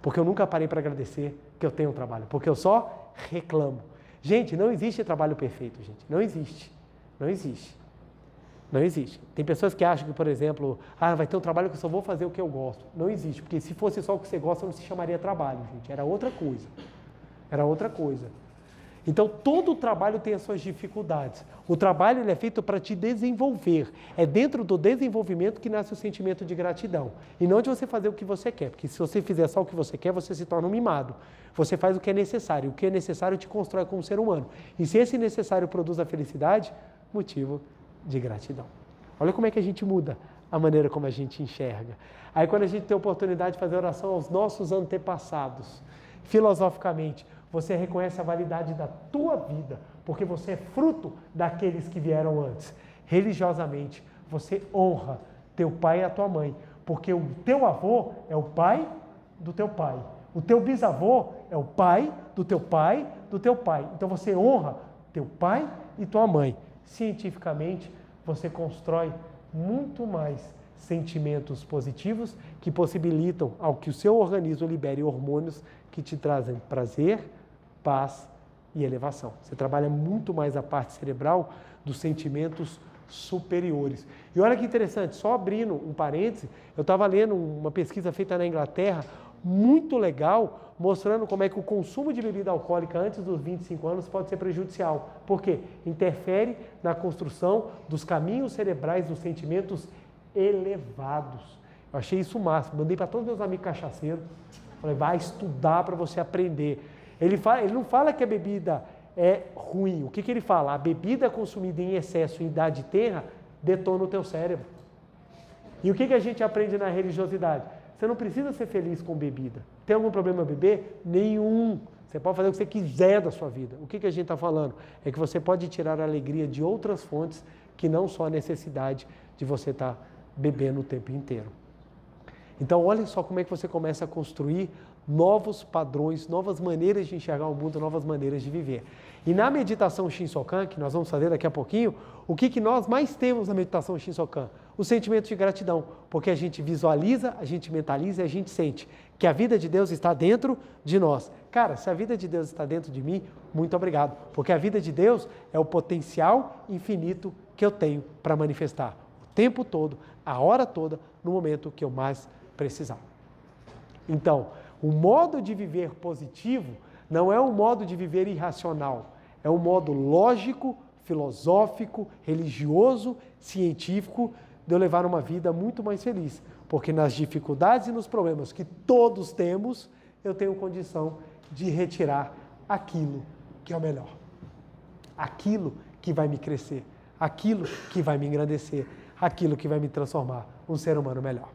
Porque eu nunca parei para agradecer que eu tenho um trabalho, porque eu só reclamo. Gente, não existe trabalho perfeito, gente. Não existe. Não existe. Não existe. Tem pessoas que acham que, por exemplo, vai ter um trabalho que eu só vou fazer o que eu gosto. Não existe, porque se fosse só o que você gosta, não se chamaria trabalho, gente. Era outra coisa. Era outra coisa. Então, todo o trabalho tem as suas dificuldades. O trabalho ele é feito para te desenvolver. É dentro do desenvolvimento que nasce o sentimento de gratidão. E não de você fazer o que você quer, porque se você fizer só o que você quer, você se torna um mimado. Você faz o que é necessário. O que é necessário te constrói como ser humano. E se esse necessário produz a felicidade, motivo de gratidão. Olha como é que a gente muda a maneira como a gente enxerga. Aí quando a gente tem a oportunidade de fazer oração aos nossos antepassados, filosoficamente, você reconhece a validade da tua vida, porque você é fruto daqueles que vieram antes. Religiosamente, você honra teu pai e a tua mãe, porque o teu avô é o pai do teu pai. O teu bisavô é o pai do teu pai do teu pai. Então você honra teu pai e tua mãe. Cientificamente, você constrói muito mais sentimentos positivos que possibilitam ao que o seu organismo libere hormônios que te trazem prazer, paz e elevação. Você trabalha muito mais a parte cerebral dos sentimentos superiores. E olha que interessante, só abrindo um parêntese, eu estava lendo uma pesquisa feita na Inglaterra, muito legal, mostrando como é que o consumo de bebida alcoólica antes dos 25 anos pode ser prejudicial. Por quê? Interfere na construção dos caminhos cerebrais dos sentimentos elevados. Eu achei isso o máximo. Mandei para todos meus amigos cachaceiros. Falei, vai estudar para você aprender. Ele não fala que a bebida é ruim. O que ele fala? A bebida consumida em excesso em idade tenra detona o teu cérebro. E o que a gente aprende na religiosidade? Você não precisa ser feliz com bebida. Tem algum problema beber? Nenhum. Você pode fazer o que você quiser da sua vida. O que a gente está falando? É que você pode tirar a alegria de outras fontes que não só a necessidade de você estar bebendo o tempo inteiro. Então, olha só como é que você começa a construir novos padrões, novas maneiras de enxergar o mundo, novas maneiras de viver. E na meditação Shinsokan, que nós vamos fazer daqui a pouquinho, o que nós mais temos na meditação Shinsokan? O sentimento de gratidão, porque a gente visualiza, a gente mentaliza e a gente sente que a vida de Deus está dentro de nós. Cara, se a vida de Deus está dentro de mim, muito obrigado, porque a vida de Deus é o potencial infinito que eu tenho para manifestar o tempo todo, a hora toda, no momento que eu mais precisava. Então, o modo de viver positivo não é um modo de viver irracional, é um modo lógico, filosófico, religioso, científico de eu levar uma vida muito mais feliz. Porque nas dificuldades e nos problemas que todos temos, eu tenho condição de retirar aquilo que é o melhor. Aquilo que vai me crescer, aquilo que vai me engrandecer, aquilo que vai me transformar um ser humano melhor.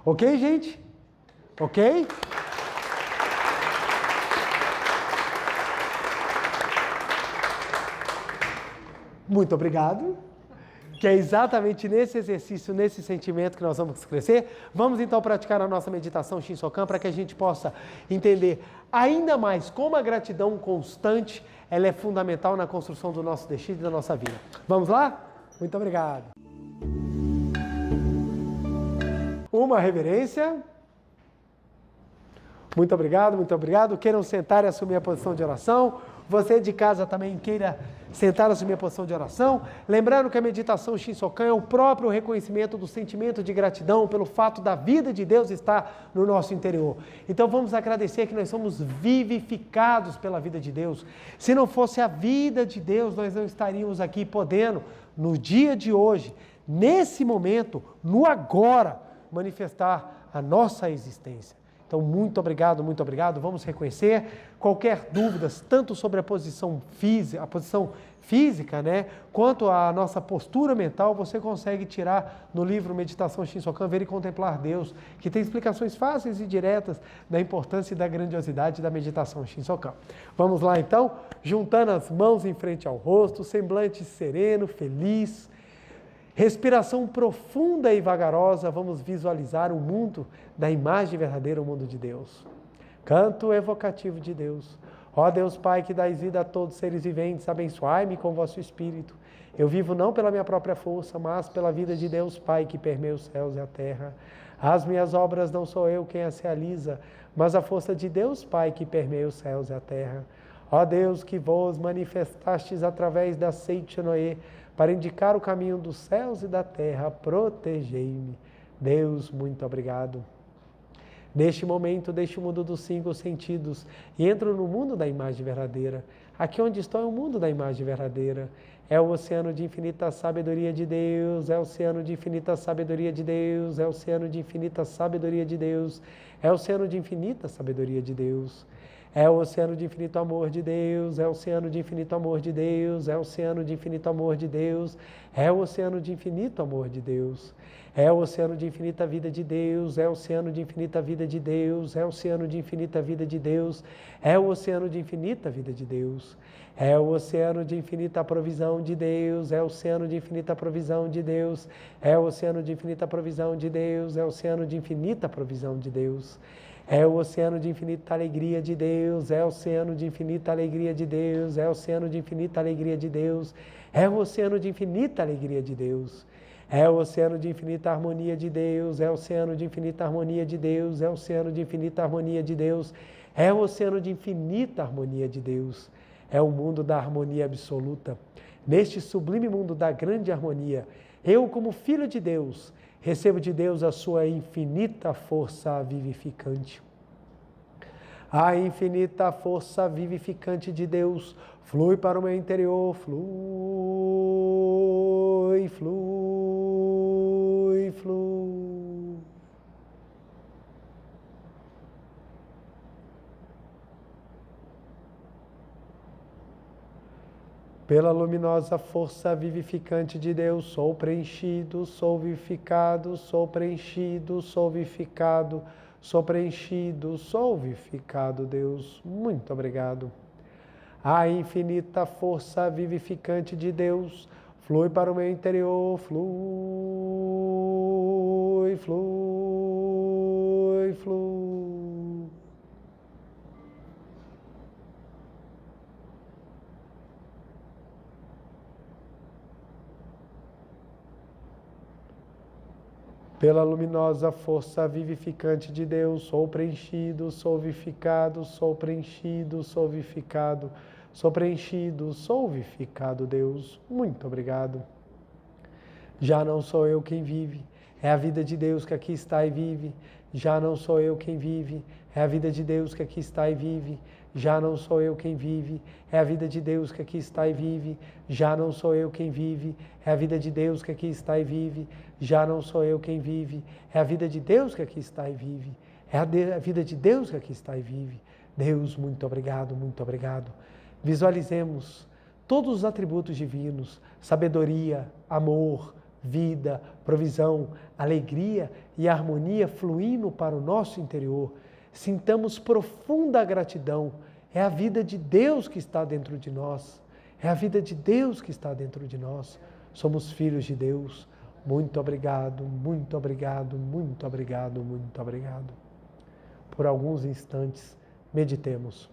Ok, gente? Ok? Muito obrigado. Que é exatamente nesse exercício, nesse sentimento que nós vamos crescer. Vamos então praticar a nossa meditação Shinsokan para que a gente possa entender ainda mais como a gratidão constante ela é fundamental na construção do nosso destino e da nossa vida. Vamos lá? Muito obrigado. Uma reverência. Muito obrigado, muito obrigado. Queiram sentar e assumir a posição de oração. Você de casa também queira sentar e assumir a posição de oração. Lembrando que a meditação Shinsokan é o próprio reconhecimento do sentimento de gratidão pelo fato da vida de Deus estar no nosso interior. Então vamos agradecer que nós somos vivificados pela vida de Deus. Se não fosse a vida de Deus, nós não estaríamos aqui podendo, no dia de hoje, nesse momento, no agora, manifestar a nossa existência. Então, muito obrigado, vamos reconhecer. Qualquer dúvidas, tanto sobre a posição física, né, quanto a nossa postura mental, você consegue tirar no livro Meditação Shinsokan, Ver e Contemplar Deus, que tem explicações fáceis e diretas da importância e da grandiosidade da meditação Shinsokan. Vamos lá então, juntando as mãos em frente ao rosto, semblante sereno, feliz, respiração profunda e vagarosa, vamos visualizar o mundo da imagem verdadeira, o mundo de Deus. Canto evocativo de Deus. Ó Deus Pai, que dás vida a todos os seres viventes, abençoai-me com vosso Espírito. Eu vivo não pela minha própria força, mas pela vida de Deus Pai, que permeia os céus e a terra. As minhas obras não sou eu quem as realiza, mas a força de Deus Pai, que permeia os céus e a terra. Ó Deus, que vos manifestastes através da seite Noé, para indicar o caminho dos céus e da terra, protegei-me. Deus, muito obrigado. Neste momento, deixo o mundo dos 5 sentidos e entro no mundo da imagem verdadeira. Aqui onde estou é o mundo da imagem verdadeira. É o oceano de infinita sabedoria de Deus, é o oceano de infinita sabedoria de Deus, é o oceano de infinita sabedoria de Deus, é o oceano de infinita sabedoria de Deus. É o oceano de infinito amor de Deus, é o oceano de infinito amor de Deus, é o oceano de infinito amor de Deus, é o oceano de infinito amor de Deus, é o oceano de infinita vida de Deus, é o oceano de infinita vida de Deus, é o oceano de infinita vida de Deus, é o oceano de infinita vida de Deus, é o oceano de infinita provisão de Deus, é o oceano de infinita provisão de Deus, é o oceano de infinita provisão de Deus, é o oceano de infinita provisão de Deus. É o oceano de infinita alegria de Deus, é o oceano de infinita alegria de Deus, é o oceano de infinita alegria de Deus, é o oceano de infinita alegria de Deus, é o oceano de infinita harmonia de Deus, é o oceano de infinita harmonia de Deus, é o oceano de infinita harmonia de Deus, é o oceano de infinita harmonia de Deus, é o mundo da harmonia absoluta. Neste sublime mundo da grande harmonia, eu, como filho de Deus, recebo de Deus a sua infinita força vivificante. A infinita força vivificante de Deus flui para o meu interior, flui, flui, flui. Pela luminosa força vivificante de Deus, sou preenchido, sou vivificado, sou preenchido, sou vivificado, sou preenchido, sou vivificado, Deus. Muito obrigado. A infinita força vivificante de Deus flui para o meu interior, flui, flui, flui. Pela luminosa força vivificante de Deus, sou preenchido, sou vivificado, sou preenchido, sou vivificado, sou preenchido, sou vivificado, Deus. Muito obrigado. Já não sou eu quem vive, É a vida de Deus que aqui está e vive, já não sou eu quem vive. É a vida de Deus que aqui está e vive, já não sou eu quem vive. É a vida de Deus que aqui está e vive, já não sou eu quem vive. É a vida de Deus que aqui está e vive, já não sou eu quem vive. É a vida de Deus que aqui está e vive. É a vida de Deus que aqui está e vive. Deus, muito obrigado, muito obrigado. Visualizemos todos os atributos divinos, sabedoria, amor, vida, provisão, alegria e harmonia fluindo para o nosso interior. Sintamos profunda gratidão. É a vida de Deus que está dentro de nós. É a vida de Deus que está dentro de nós. Somos filhos de Deus. Muito obrigado, muito obrigado, muito obrigado, muito obrigado. Por alguns instantes, meditemos.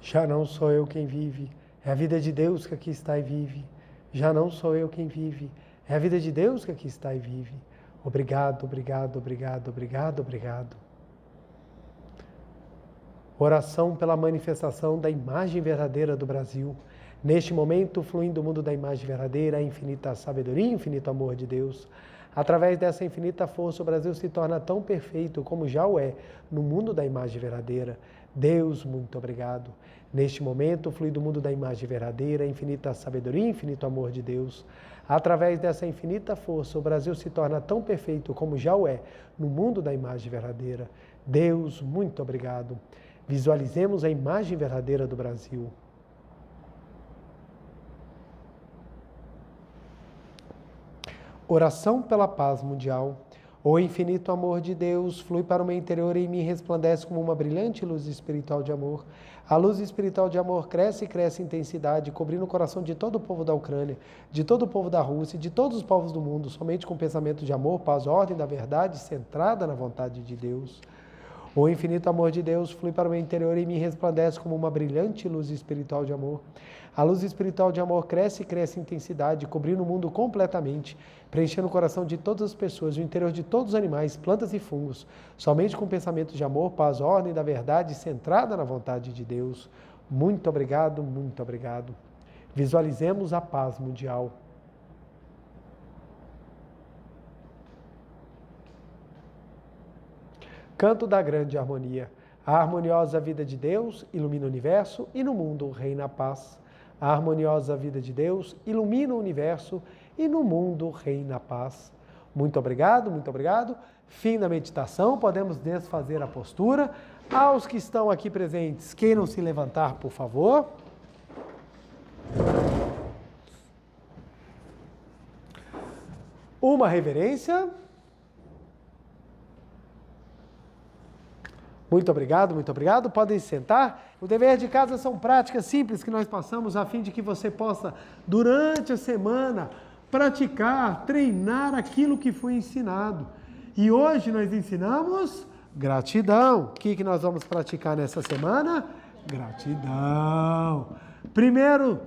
Já não sou eu quem vive, é a vida de Deus que aqui está e vive. Já não sou eu quem vive, é a vida de Deus que aqui está e vive. Obrigado, obrigado, obrigado, obrigado, obrigado. Oração pela manifestação da imagem verdadeira do Brasil. Neste momento, fluindo o mundo da imagem verdadeira, a infinita sabedoria e infinito amor de Deus. Através dessa infinita força, o Brasil se torna tão perfeito como já o é no mundo da imagem verdadeira. Deus, muito obrigado. Neste momento, flui do mundo da imagem verdadeira, a infinita sabedoria e infinito amor de Deus. Através dessa infinita força, o Brasil se torna tão perfeito como já o é no mundo da imagem verdadeira. Deus, muito obrigado. Visualizemos a imagem verdadeira do Brasil. Oração pela paz mundial. O infinito amor de Deus flui para o meu interior e em mim resplandece como uma brilhante luz espiritual de amor. A luz espiritual de amor cresce e cresce em intensidade, cobrindo o coração de todo o povo da Ucrânia, de todo o povo da Rússia, de todos os povos do mundo, somente com pensamento de amor, paz, ordem da verdade, centrada na vontade de Deus. O infinito amor de Deus flui para o meu interior e em mim resplandece como uma brilhante luz espiritual de amor. A luz espiritual de amor cresce e cresce em intensidade, cobrindo o mundo completamente, preenchendo o coração de todas as pessoas, o interior de todos os animais, plantas e fungos, somente com pensamento de amor, paz, ordem da verdade, centrada na vontade de Deus. Muito obrigado, muito obrigado. Visualizemos a paz mundial. Canto da grande harmonia. A harmoniosa vida de Deus ilumina o universo e no mundo reina a paz. A harmoniosa vida de Deus ilumina o universo e no mundo reina a paz. Muito obrigado, muito obrigado. Fim da meditação, podemos desfazer a postura. Aos que estão aqui presentes, queiram se levantar, por favor. Uma reverência. Muito obrigado, muito obrigado. Podem se sentar. O dever de casa são práticas simples que nós passamos a fim de que você possa, durante a semana, praticar, treinar aquilo que foi ensinado. E hoje nós ensinamos gratidão. O que nós vamos praticar nessa semana? Gratidão. Primeiro,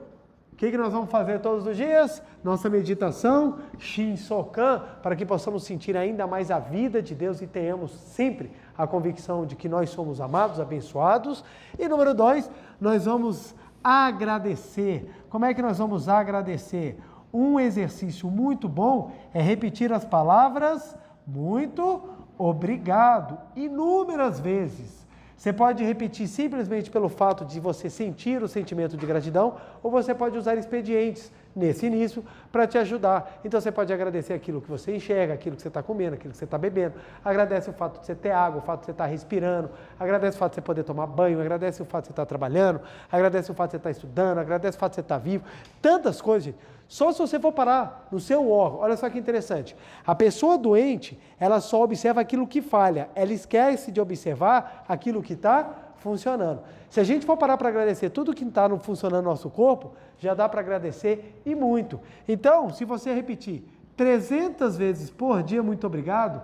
o que nós vamos fazer todos os dias? Nossa meditação, Shinsokan, para que possamos sentir ainda mais a vida de Deus e tenhamos sempre a convicção de que nós somos amados, abençoados. E número 2, nós vamos agradecer. Como é que nós vamos agradecer? Um exercício muito bom é repetir as palavras muito obrigado, inúmeras vezes. Você pode repetir simplesmente pelo fato de você sentir o sentimento de gratidão, ou você pode usar expedientes nesse início para te ajudar. Então você pode agradecer aquilo que você enxerga, aquilo que você está comendo, aquilo que você está bebendo. Agradece o fato de você ter água, o fato de você estar respirando. Agradece o fato de você poder tomar banho. Agradece o fato de você estar trabalhando. Agradece o fato de você estar estudando. Agradece o fato de você estar vivo. Tantas coisas, gente. Só se você for parar no seu órgão. Olha só que interessante. A pessoa doente, ela só observa aquilo que falha. Ela esquece de observar aquilo que está funcionando. Se a gente for parar para agradecer tudo que está funcionando no nosso corpo, já dá para agradecer e muito. Então, se você repetir 300 vezes por dia, muito obrigado,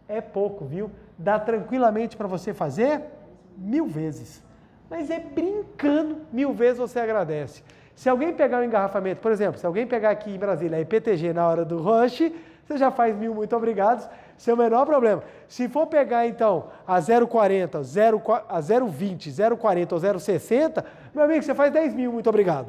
é pouco, viu? Dá tranquilamente para você fazer 1000 vezes. Mas é brincando, 1000 vezes você agradece. Se alguém pegar um engarrafamento, por exemplo, se alguém pegar aqui em Brasília a IPTG na hora do rush, você já faz 1000 muito obrigados, sem o menor problema. Se for pegar, então, a 0,40, a 0,20, 0,40 ou 0,60, meu amigo, você faz 10.000 muito obrigado.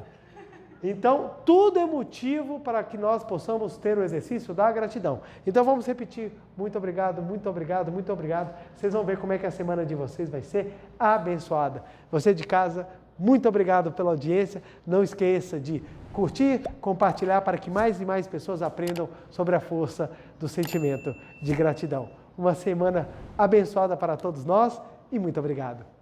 Então, tudo é motivo para que nós possamos ter o exercício da gratidão. Então, vamos repetir. Muito obrigado, muito obrigado, muito obrigado. Vocês vão ver como é que a semana de vocês vai ser abençoada. Você de casa, muito obrigado pela audiência. Não esqueça de curtir, compartilhar para que mais e mais pessoas aprendam sobre a força do sentimento de gratidão. Uma semana abençoada para todos nós e muito obrigado.